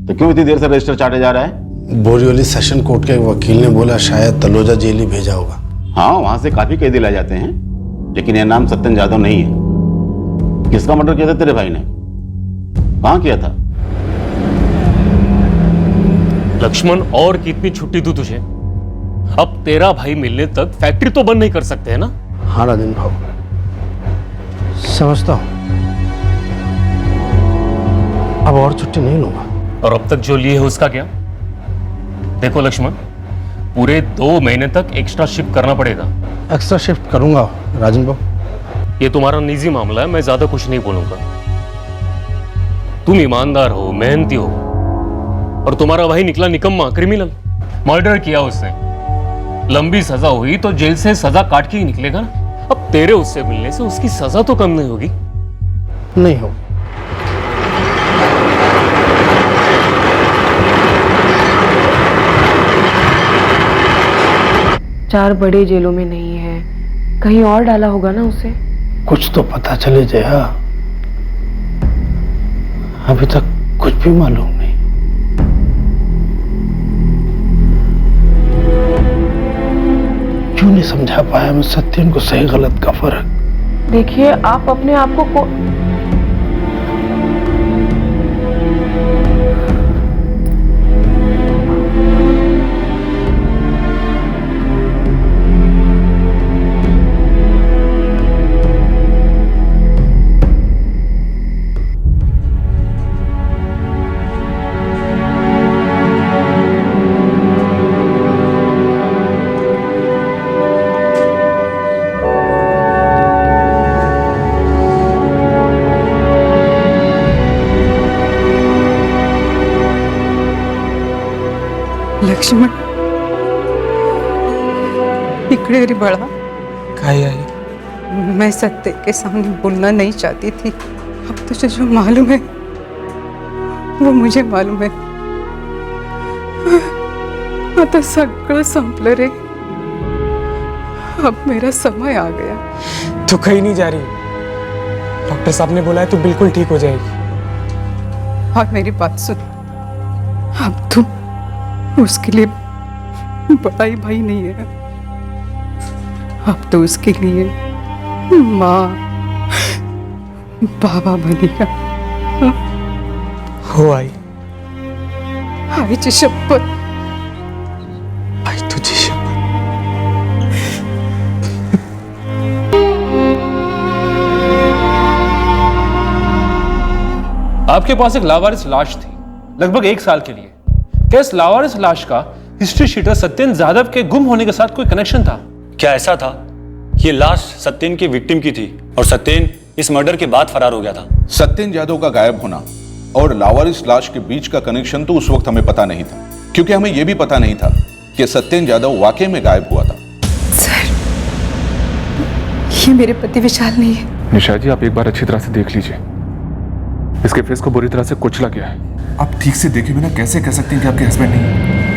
तो क्यों इतनी देर से रजिस्टर चाटे जा रहा है? बोरिवली सेशन कोर्ट के वकील ने बोला शायद तलोजा जेल ही भेजा होगा। हाँ, वहां से काफी कैदी ला जाते हैं, लेकिन यह नाम सत्यन जादव नहीं है। किसका मर्डर किया था तेरे भाई ने? कहाँ किया था? लक्ष्मण, और कितनी छुट्टी दूं तुझे? अब तेरा भाई मिलने तक फैक्ट्री तो बंद नहीं कर सकते है ना? हाँ राजन भाव, समझता हूँ। अब और छुट्टी नहीं लूंगा। और अब तक जो लिए है उसका क्या? देखो लक्ष्मण, पूरे 2 महीने तक एक्स्ट्रा शिफ्ट करना पड़ेगा। एक्स्ट्रा शिफ्ट करूंगा राजन बाबू। ये तुम्हारा निजी मामला है, मैं ज्यादा कुछ नहीं बोलूंगा। तुम ईमानदार हो, मेहनती हो, और तुम्हारा भाई निकला निकम्मा, क्रिमिनल। मर्डर किया उसने, लंबी सजा हुई तो जेल से सजा काट के ही निकलेगा ना। अब तेरे उससे मिलने से उसकी सजा तो कम नहीं होगी। नहीं होगी। 4 बड़े जेलों में नहीं है, कहीं और डाला होगा ना उसे। कुछ तो पता चले जया, अभी तक कुछ भी मालूम नहीं। क्यों नहीं समझा पाया मैं सत्यन को सही गलत का फर्क? देखिए आप अपने आप को लक्ष्मण, इकडे रे बड़ा। काय आई? मैं सत्य के सामने बोलना नहीं चाहती थी। अब तुझे जो मालूम है वो मुझे मालूम है। आता सगळं संपलं रे। अब मेरा समय आ गया। तू कहीं नहीं जा रही। डॉक्टर साहब ने बोला है तू बिल्कुल ठीक हो जाएगी। और मेरी बात सुन, अब तू उसके लिए बड़ा ही भाई नहीं है, अब तो उसके लिए माँ बाबा बनेगा। हो आई, आईची शपथ। आई तुझी शपथ। आपके पास एक लावारिस लाश थी लगभग 1 साल के लिए। क्या इस लावारिस लाश का हिस्ट्री शीटर सत्येंद्र जाधव के गुम होने के साथ कोई कनेक्शन था? क्या ऐसा था कि ये लाश सत्येंद्र की विक्टिम की थी और सत्येंद्र इस मर्डर के बाद फरार हो गया था? सत्येंद्र यादव का गायब होना और लावारिस लाश के बीच का कनेक्शन तो उस वक्त हमें पता नहीं था, क्योंकि हमें यह भी पता नहीं था कि सत्येंद्र यादव वाकई में गायब हुआ था। सर, ये मेरे पति विशाल नहीं है। निशा जी, आप एक बार अच्छी तरह से देख लीजिए। इसके फेस को बुरी तरह से कुचला गया है। आप ठीक से देखे बिना कैसे कह सकते हैं कि आपके हस्बैंड नहीं है?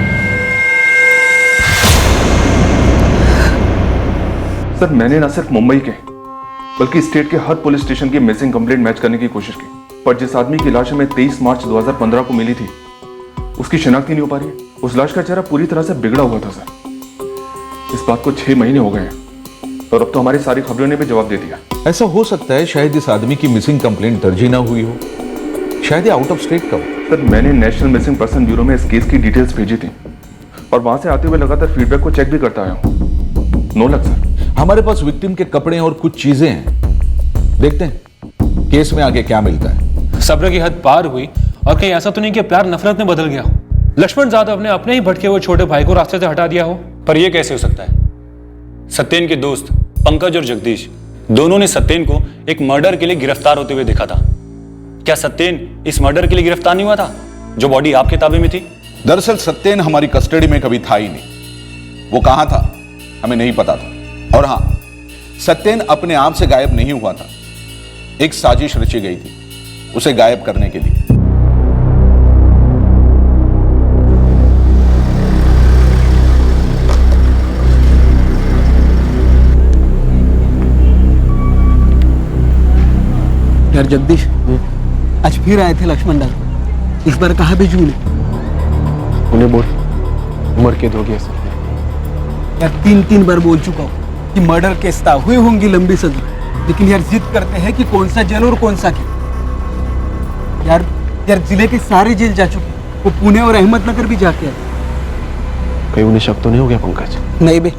सर, मैंने ना सिर्फ मुंबई के बल्कि स्टेट के हर पुलिस स्टेशन की मिसिंग कंप्लेंट मैच करने की कोशिश की, पर जिस आदमी की लाश हमें 23 मार्च 2015 को मिली थी उसकी शिनाख्त ही नहीं हो पा रही है। उस लाश का चेहरा पूरी तरह से बिगड़ा हुआ था सर। इस बात को 6 महीने हो गए हैं और अब तो हमारी सारी खबरों ने भी जवाब दे दिया। ऐसा हो सकता है शायद इस आदमी की मिसिंग कंप्लेंट दर्ज ही ना हुई हो, शायद ये आउट ऑफ स्टेट का हो। सर, मैंने नेशनल मिसिंग पर्सन ब्यूरो में इस केस की डिटेल्स भेजी थी और वहां से आते हुए लगातार फीडबैक को चेक भी करता आया हूं। No luck sir. हमारे पास विक्टिम के कपड़े और कुछ चीजें हैं, देखते हैं केस में आगे क्या मिलता है। सब्र की हद पार हुई और कहीं ऐसा तो नहीं कि प्यार नफरत में बदल गया हो? लक्ष्मण जाधव ने अपने ही भटके हुए छोटे भाई को रास्ते से हटा दिया हो? पर यह कैसे हो सकता है? सत्येंद्र के दोस्त पंकज और जगदीश दोनों ने सत्येंद्र को एक मर्डर के लिए गिरफ्तार होते हुए देखा था। क्या सत्येंद्र इस मर्डर के लिए गिरफ्तार नहीं हुआ था जो बॉडी आपके ताबे में थी? दरअसल सत्येंद्र हमारी कस्टडी में कभी था ही नहीं। वो कहां था हमें नहीं पता था। और हां, सत्येंद्र अपने आप से गायब नहीं हुआ था, एक साजिश रची गई थी उसे गायब करने के लिए। यार जगदीश, आज फिर आए थे लक्ष्मण दादा। इस बार कहाँ भेजू उन्हें बोल उम्र कैद हो गया सर। यार 3 बार बोल चुका हूँ कि मर्डर केस था, हुई होंगी लंबी सजा, लेकिन यार जिद करते हैं कि कौन सा जेल और कौन सा केस। यार जिले के सारे जेल जा चुके, वो पुणे और अहमदनगर भी जाके आए। कहीं उन्हें शक तो नहीं हो गया पंकज? नहीं बे,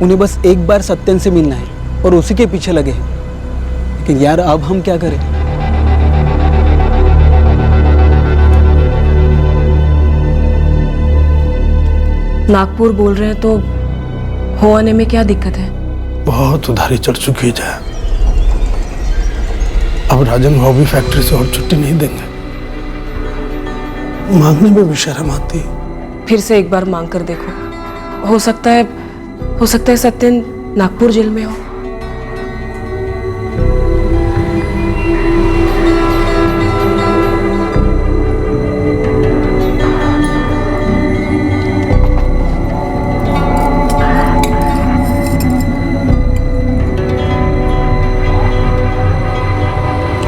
उन्हें बस एक बार सत्येंद्र से मिलना है और उसी के पीछे लगे हैं। लेकिन यार अब हम क्या करें? नागपुर बोल रहे हैं तो हो आने में क्या दिक्कत है? बहुत उधारी चढ़ चुकी है। अब राजन भाव भी फैक्ट्री से और छुट्टी नहीं देंगे। मांगने में भी शर्म आती है। फिर से एक बार मांग कर देखो, हो सकता है सत्येंद्र नागपुर जेल में हो।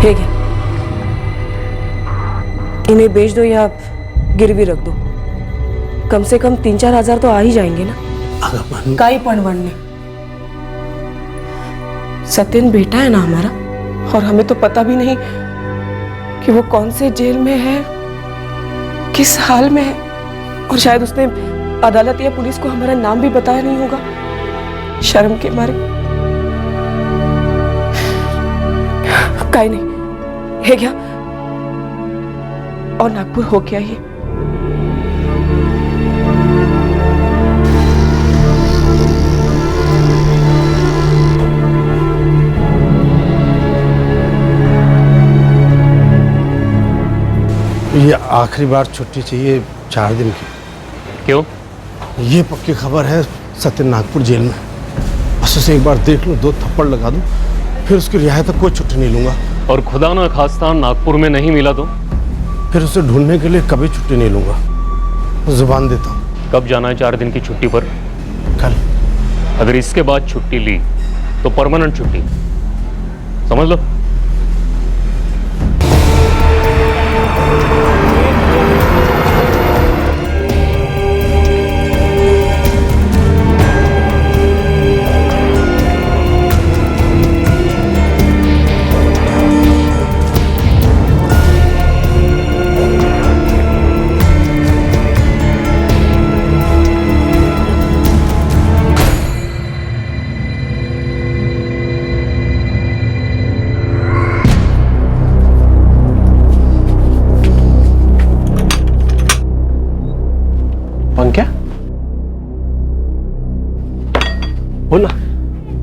है क्या? इन्हें बेच दो या गिरवी रख दो, कम से कम 3-4 हजार तो आ ही जाएंगे ना। काई पण बनने, सत्यन बेटा है ना हमारा, और हमें तो पता भी नहीं कि वो कौन से जेल में है, किस हाल में है, और शायद उसने अदालत या पुलिस को हमारा नाम भी बताया नहीं होगा शर्म के मारे। काई नहीं है क्या, और नागपुर हो क्या ये? ये आखिरी बार छुट्टी चाहिए 4 दिन की। क्यों? ये पक्की खबर है, सत्यन नागपुर जेल में। बस उसे एक बार देख लो, 2 थप्पड़ लगा दूं, फिर उसकी रिहाई तक कोई छुट्टी नहीं लूंगा। और खुदा ना खास्ता नागपुर में नहीं मिला तो? फिर उसे ढूंढने के लिए कभी छुट्टी नहीं लूंगा, जुबान देता हूँ। कब जाना है 4 दिन की छुट्टी पर? कल। अगर इसके बाद छुट्टी ली तो परमानेंट छुट्टी, समझ लो। क्या बोला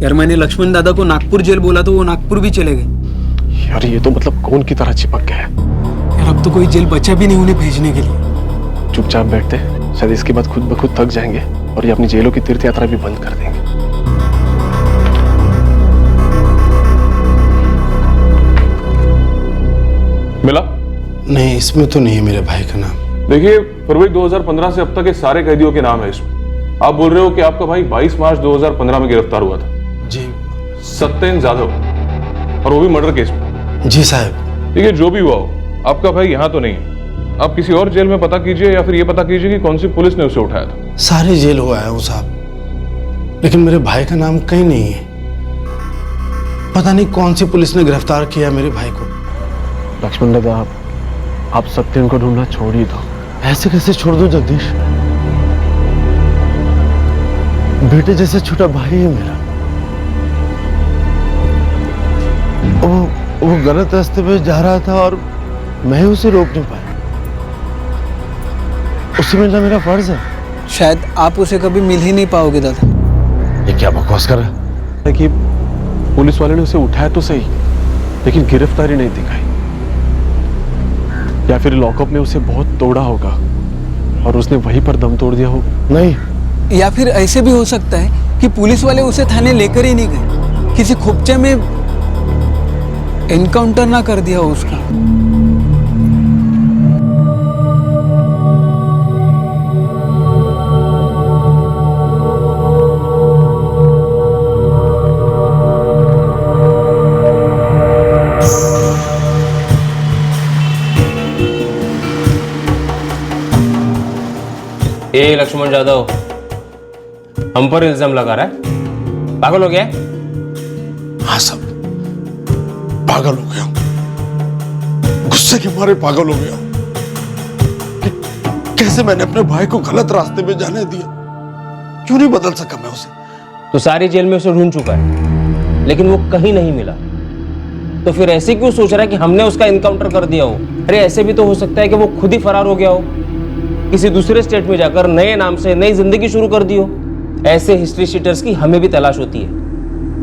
यार? मैंने लक्ष्मण दादा को नागपुर जेल बोला तो वो नागपुर भी चले गए। यार ये तो मतलब कौन की तरह चिपक गया है यार। अब तो कोई जेल बचा भी नहीं उन्हें भेजने के लिए। चुपचाप बैठते, शायद इसके बाद खुद ब खुद थक जाएंगे और ये अपनी जेलों की तीर्थ यात्रा भी बंद कर देंगे। मिला? नहीं, इसमें तो नहीं है मेरे भाई का नाम। देखिए, फरवरी 2015 से अब तक के सारे कैदियों के नाम है इसमें। आप बोल रहे हो कि आपका भाई 22 मार्च 2015 में गिरफ्तार हुआ था? जी। सत्यन जाधव, और वो भी मर्डर केस में? जी साहब। ठीक है, जो भी हुआ हो, आपका भाई यहाँ तो नहीं है। आप किसी और जेल में पता कीजिए, या फिर ये पता कीजिए कि कौन सी पुलिस ने उसे उठाया था। सारे जेल हुआ है वो साहब, लेकिन मेरे भाई का नाम कहीं नहीं है। पता नहीं कौन सी पुलिस ने गिरफ्तार किया मेरे भाई को। लक्ष्मण दादा, आप सत्यन को ढूंढना छोड़ ही दो। ऐसे कैसे छोड़ दो जगदीश? बेटे जैसे छोटा भाई है मेरा। वो गलत रास्ते पे जा रहा था और मैं उसे रोक नहीं पाया। उसे मिलना मेरा फर्ज है। शायद आप उसे कभी मिल ही नहीं पाओगे दादा। ये क्या बकवास कर रहा है? कि पुलिस वाले ने उसे उठाया तो सही, लेकिन गिरफ्तारी नहीं दिखाई। या फिर लॉकअप में उसे बहुत तोड़ा होगा और उसने वहीं पर दम तोड़ दिया होगा। नहीं, या फिर ऐसे भी हो सकता है कि पुलिस वाले उसे थाने लेकर ही नहीं गए, किसी खोपचे में एनकाउंटर ना कर दिया हो उसका। ए लक्ष्मण जाधव, हम पर इल्जाम लगा रहा है? पागल हो गया? हाँ सब पागल हो गया, गुस्से के मारे पागल हो गया। कैसे मैंने अपने भाई को गलत रास्ते में जाने दिया? क्यों नहीं बदल सका मैं उसे? तो सारी जेल में उसे ढूंढ चुका है, लेकिन वो कहीं नहीं मिला। तो फिर ऐसे क्यों सोच रहा है कि हमने उसका इनकाउंटर कर दिया हो? अरे ऐसे भी तो हो सकता है कि वो खुद ही फरार हो गया हो, किसी दूसरे स्टेट में जाकर नए नाम से नई जिंदगी शुरू कर दी हो। ऐसे हिस्ट्री शीटर्स की हमें भी तलाश होती है।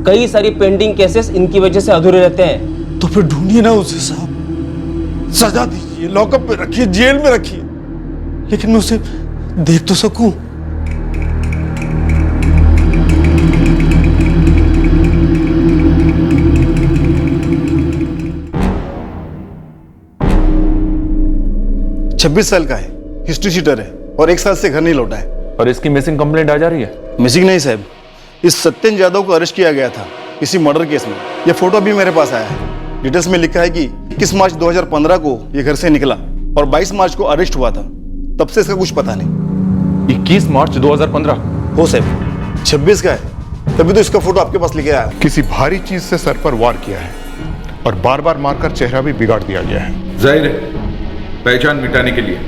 कई सारी पेंडिंग केसेस इनकी वजह से अधूरे रहते हैं। तो फिर ढूंढिए ना उसे साहब, सजा दीजिए, लॉकअप में रखिए, जेल में रखिए, लेकिन मैं उसे देख तो सकूं। छब्बीस साल का है, हिस्ट्री शीटर है और 1 साल से घर नहीं लौटा है। और इसकी मिसिंग कंप्लेंट आ जा रही है? मिसिंग नहीं साहब, इस सत्यन जाधव को अरेस्ट किया गया था किसी मर्डर केस में। ये फोटो भी मेरे पास आया है। डिटेल्स में लिखा है कि 21 मार्च 2015 को ये घर से निकला और 22 मार्च को अरेस्ट हुआ था। तब से इसका कुछ पता नहीं। 21 मार्च 2015? हो साहब, 26 का है, तभी तो इसका फोटो आपके पास लेके आया। किसी भारी चीज से सर पर वार किया है और बार बार मारकर चेहरा भी बिगाड़ दिया गया है। जाहिर है पहचान मिटाने के लिए।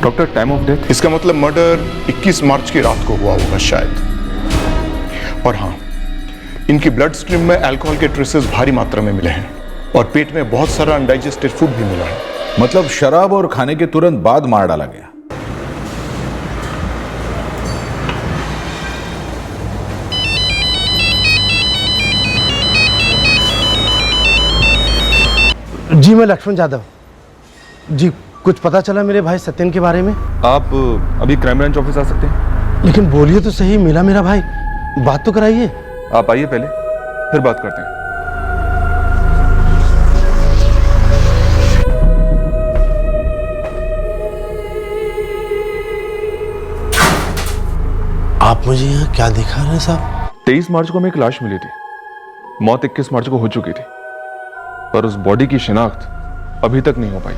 Doctor, time of death? इसका मतलब मर्डर 21 मार्च की रात को हुआ होगा शायद। और हाँ, इनकी ब्लड स्ट्रीम में अल्कोहल के ट्रेसेस भारी मात्रा में मिले हैं और पेट में बहुत सारा अनडाइजेस्टेड फूड भी मिला है। मतलब शराब और खाने के तुरंत बाद मार डाला गया। जी मैं लक्ष्मण यादव जी। कुछ पता चला मेरे भाई सत्यन के बारे में? आप अभी क्राइम ब्रांच ऑफिस आ सकते हैं? लेकिन बोलिए तो सही, मिला मेरा भाई, बात तो कराइए। आप आइए पहले, फिर बात करते हैं। आप मुझे यहाँ क्या दिखा रहे हैं साहब? 23 मार्च को हमें एक लाश मिली थी। मौत 21 मार्च को हो चुकी थी, पर उस बॉडी की शिनाख्त अभी तक नहीं हो पाई।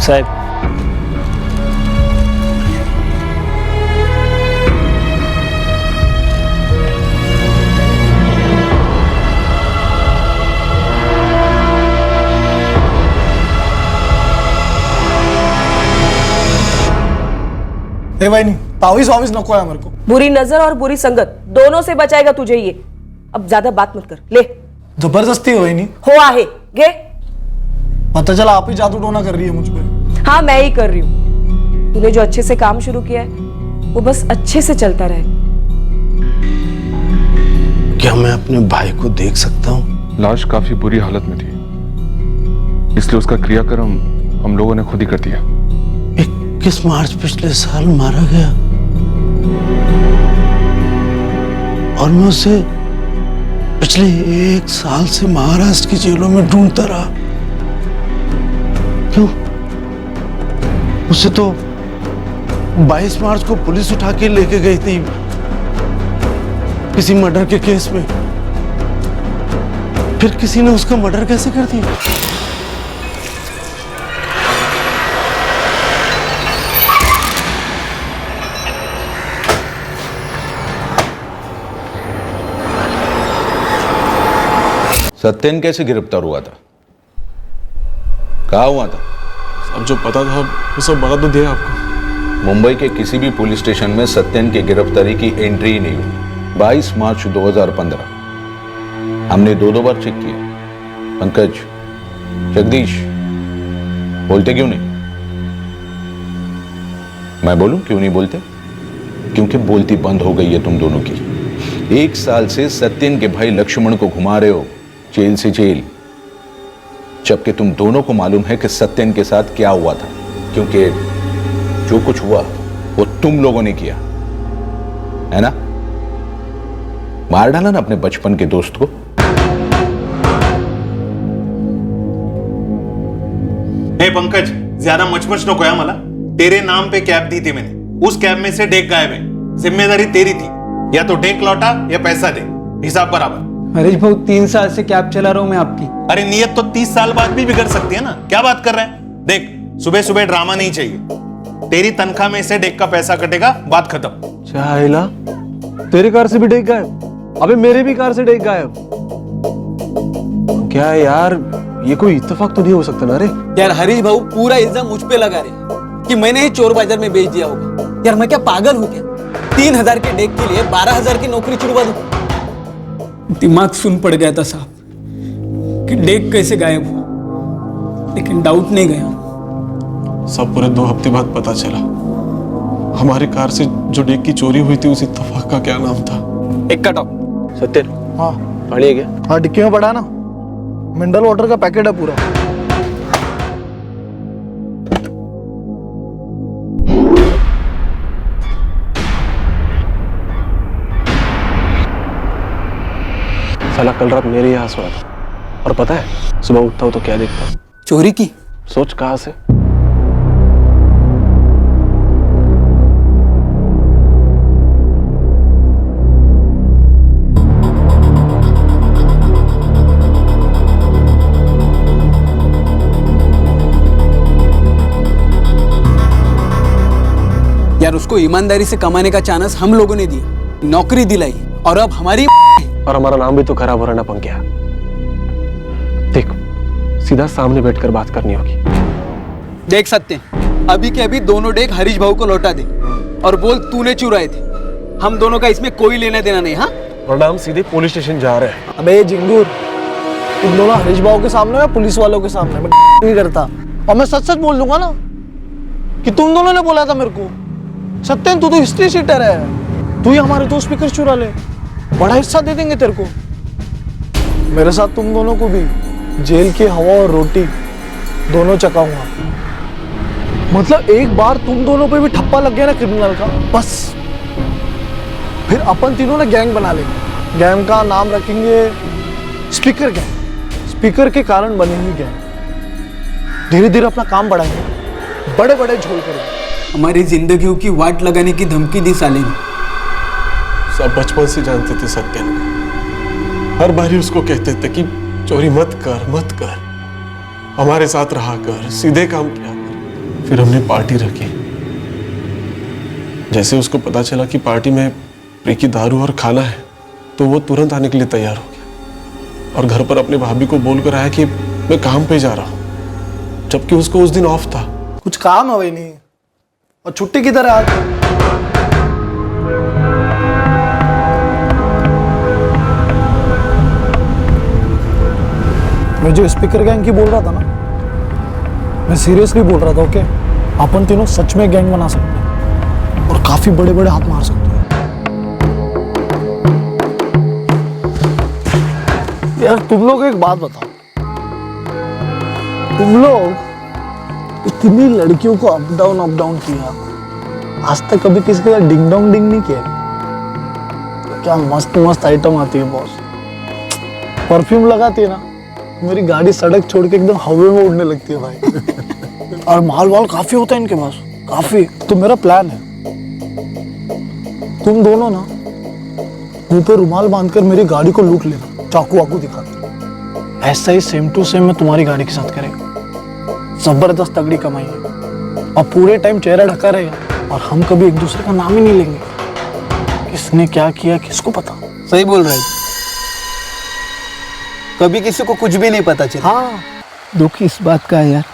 साहब, भाई नहीं, तावीज वावीज नको है मेरे को। बुरी नजर और बुरी संगत दोनों से बचाएगा तुझे ये। अब ज्यादा बात मत कर, ले। जबरदस्ती हो नहीं हो आहे गे। पता चला आप ही जादू टोना कर रही है मुझ पे। हाँ, मैं ही कर रही हूँ। तूने जो अच्छे से काम शुरू किया है वो बस अच्छे से चलता रहे। क्या मैं अपने भाई को देख सकता हूँ? लाश काफी बुरी हालत में थी, इसलिए उसका क्रियाक्रम हम लोगों ने खुद ही कर दिया। 21 मार्च पिछले साल मारा गया और मैं उसे पिछले 1 साल से महाराष्ट्र की जेलों में ढूंढता रहा। क्यों? उसे तो 22 मार्च को पुलिस उठा के लेके गई थी किसी मर्डर के केस में। फिर किसी ने उसका मर्डर कैसे कर दिया? सत्यन कैसे गिरफ्तार हुआ था? कहाँ हुआ था? अब जो पता था वो सब बता तो दिया आपको। मुंबई के किसी भी पुलिस स्टेशन में सत्यन की गिरफ्तारी की एंट्री ही नहीं हुई। 22 मार्च 2015 हमने 2 बार चेक किया। पंकज, जगदीश, बोलते क्यों नहीं? मैं बोलूं क्यों नहीं बोलते? क्योंकि बोलती बंद हो गई है तुम दोनों की। 1 साल से सत्यन के भाई लक्ष्मण को घुमा रहे हो जेल से जेल, जबकि तुम दोनों को मालूम है कि सत्यन के साथ क्या हुआ था। क्योंकि जो कुछ हुआ वो तुम लोगों ने किया है ना? मार डाला ना अपने बचपन के दोस्त को। हे पंकज, ज्यादा मचमच नको है मला। तेरे नाम पे कैब दी थी मैंने, उस कैब में से डेक गायब है। जिम्मेदारी तेरी थी, या तो डेक लौटा या पैसा दे, हिसाब बराबर। हरीश भाऊ 3 साल से कैब चला रहा हूं मैं आपकी। अरे नियत तो 30 साल बाद भी बिगड़ सकती है ना। क्या बात कर रहे हैं? देख, सुबह सुबह ड्रामा नहीं चाहिए। तेरी तनख्वाह में से डेक का पैसा कटेगा, बात खत्म। चाहेला, तेरी कार से भी डेक गायब? अबे मेरे भी कार से डेक गायब। क्या यार, ये कोई इत्तेफाक तो नहीं हो सकता ना? रे यार हरीश भाऊ पूरा इल्जाम मुझ पे लगा रहे कि मैंने ही चोर बाजार में बेच दिया होगा। यार मैं क्या पागल हूं क्या? 3000 के डेक के लिए 12000 की नौकरी छुड़वा दूं? दिमाग सुन पड़ गया था साहब कि डेक कैसे गायब हुआ, लेकिन डाउट नहीं गया। सब पूरे 2 हफ्ते बाद पता चला। हमारी कार से जो डेक की चोरी हुई थी उस इत्तेफाक का क्या नाम था? एक कट ऑफ। सत्यन, हाँ पानी है क्या? हाँ, डिक्की में पड़ा है ना, मिनरल वाटर का पैकेट है पूरा। साला कल रात मेरे यहाँ सोया था और पता है सुबह उठता हूँ तो क्या देखता हूँ? चोरी की। सोच कहाँ से? यार उसको ईमानदारी से कमाने का चांस हम लोगों ने दिया, नौकरी दिलाई, और अब हमारी और हमारा नाम भी तो खराब हो रहा ना पंक्या। देख, सीधा सामने बैठकर बात करनी होगी। देख सकते हैं, अभी के अभी दोनों डेक हरीश भाऊ को लौटा दे और बोल तूने चुराए थे। हम दोनों का इसमें कोई लेना देना नहीं। हाँ, और हम सीधे पुलिस स्टेशन जा रहे हैं। अबे जिंगूर, तुम दोनों हरीश भाऊ के सामने या पुलिस वालों के सामने? मैं नहीं करता, और मैं सच सच बोल दूंगा ना कि तुम दोनों ने बोला था मेरे को। सत्यन, तू तो हिस्ट्री शीटर है, तू ही हमारे दो स्पीकर चुरा ले, बड़ा हिस्सा दे देंगे तेरे को। मेरे साथ तुम दोनों को भी जेल की हवा और रोटी दोनों चकाऊंगा। मतलब एक बार तुम दोनों पे भी ठप्पा लग गया ना क्रिमिनल का, बस फिर अपन तीनों ने गैंग बना लेंगे। गैंग का नाम रखेंगे स्पीकर गैंग। स्पीकर के कारण बनेंगी गैंग। धीरे धीरे अपना काम बढ़ाएंगे, बड़े बड़े झोल करेंगे। हमारी जिंदगियों की वाट लगाने की धमकी दी साले ने। सब बचपन से जानते थे सत्यन को। हर बारी उसको कहते थे कि चोरी मत कर, मत कर, हमारे साथ रहा कर, सीधे काम किया कर। फिर हमने पार्टी रखी। जैसे उसको पता चला कि पार्टी में फ्री की दारू और खाना है, तो वो तुरंत आने के लिए तैयार हो गया और घर पर अपने भाभी को बोलकर आया कि मैं काम पे जा रहा हूं, जबकि उसको उस दिन ऑफ था। कुछ काम है नहीं, और छुट्टी किधर है आज? मैं जो स्पीकर गैंग की बोल रहा था ना, मैं सीरियसली बोल रहा था। ओके, अपन तीनों सच में गैंग बना सकते हैं और काफी बड़े बड़े हाथ मार सकते हैं। यार तुम लोग एक बात बताओ, तुम लोग इतनी लड़कियों को अप डाउन किया, आज तक कभी किसी के साथ डिंग डोंग डिंग नहीं किया? क्या मस्त मस्त आइटम आती है बॉस। परफ्यूम लगाती है ना, मेरी गाड़ी सड़क छोड़ के एकदम हवा में उड़ने लगती है भाई। और माल वाल काफी होता है इनके पास, काफी। तो मेरा प्लान है, तुम दोनों ना मुंह पे रुमाल बांधकर मेरी गाड़ी को लूट लेना, चाकू वाकू दिखाते। ऐसा ही सेम टू सेम मैं तुम्हारी गाड़ी के साथ करेगा। जबरदस्त तगड़ी कमाई है, और पूरे टाइम चेहरा ढका रहेगा, और हम कभी एक दूसरे का नाम ही नहीं लेंगे। किसने क्या किया किसको पता। सही बोल रहा है, कभी किसी को कुछ भी नहीं पता चला। हाँ, दुख इस बात का है यार,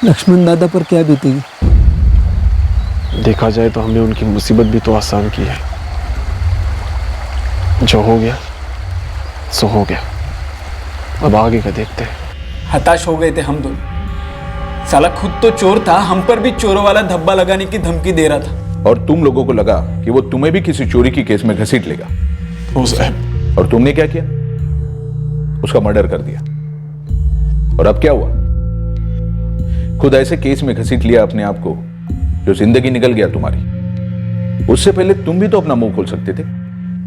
लक्ष्मण दादा पर क्या बीतेगी। देखा जाए तो हमने उनकी मुसीबत भी तो आसान की है। जो हो गया सो हो गया, अब आगे का देखते हैं। हताश हो गए थे हम दोनों। साला खुद तो चोर था, हम पर भी चोरों वाला धब्बा लगाने की धमकी दे रहा था। और तुम लोगों को लगा कि वो तुम्हें भी किसी चोरी की केस में घसीट लेगा। और तुमने क्या किया? उसका मर्डर कर दिया। और अब क्या हुआ? खुद ऐसे केस में घसीट लिया अपने आप को, जो जिंदगी निकल गया तुम्हारी। उससे पहले तुम भी तो अपना मुंह खोल सकते थे,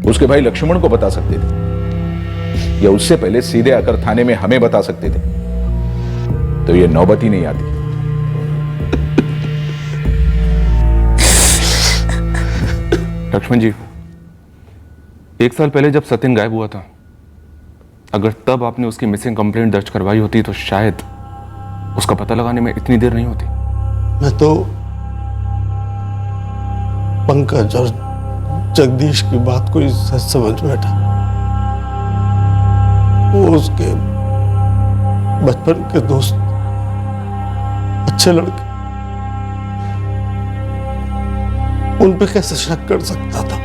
उसके भाई लक्ष्मण को बता सकते थे, या उससे पहले सीधे आकर थाने में हमें बता सकते थे, तो ये नौबत ही नहीं आती। लक्ष्मण जी, 1 साल पहले जब सत्यन गायब हुआ था, अगर तब आपने उसकी मिसिंग कंप्लेंट दर्ज करवाई होती तो शायद उसका पता लगाने में इतनी देर नहीं होती। मैं तो पंकज और जगदीश की बात को सच समझ बैठा। वो उसके बचपन के दोस्त, अच्छे लड़के, उन पे कैसे शक कर सकता था?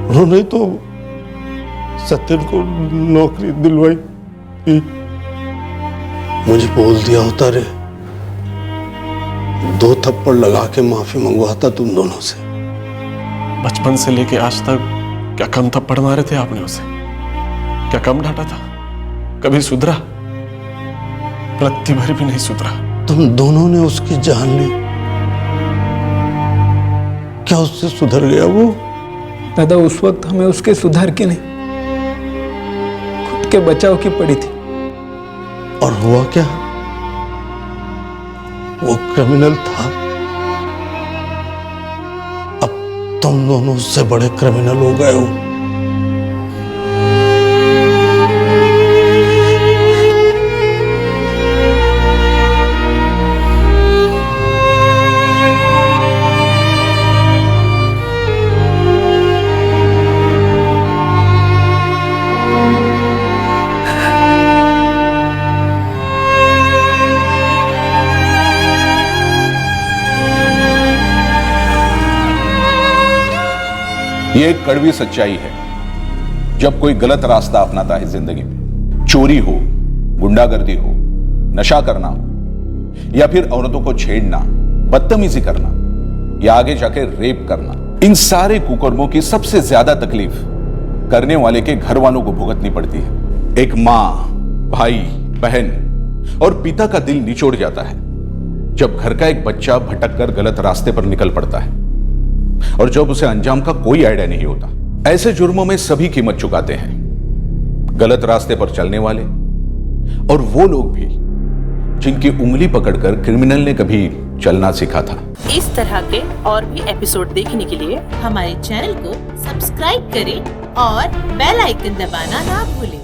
उन्होंने तो सत्यन को नौकरी दिलवाई थी। मुझे बोल दिया होता रे, 2 थप्पड़ लगा के माफी मंगवाता तुम दोनों से। बचपन से लेके आज तक क्या कम थप्पड़ मारे थे आपने उसे? क्या कम डांटा था? कभी सुधरा? रत्ती भर भी नहीं सुधरा। तुम दोनों ने उसकी जान ली, क्या उससे सुधर गया वो? दादा, उस वक्त हमें उसके सुधार के नहीं, खुद के बचाव की पड़ी थी। और हुआ क्या? वो क्रिमिनल था। अब तुम दोनों उससे बड़े क्रिमिनल हो गए हो। ये एक कड़वी सच्चाई है। जब कोई गलत रास्ता अपनाता है जिंदगी में, चोरी हो, गुंडागर्दी हो, नशा करना हो, या फिर औरतों को छेड़ना, बदतमीजी करना, या आगे जाके रेप करना, इन सारे कुकर्मों की सबसे ज्यादा तकलीफ करने वाले के घर वालों को भुगतनी पड़ती है। एक मां, भाई, बहन और पिता का दिल निचोड़ जाता है जब घर का एक बच्चा भटक कर गलत रास्ते पर निकल पड़ता है और जब उसे अंजाम का कोई आइडिया नहीं होता। ऐसे जुर्मों में सभी कीमत चुकाते हैं, गलत रास्ते पर चलने वाले और वो लोग भी जिनकी उंगली पकड़कर क्रिमिनल ने कभी चलना सीखा था। इस तरह के और भी एपिसोड देखने के लिए हमारे चैनल को सब्सक्राइब करें और बेल आइकन दबाना ना भूलें।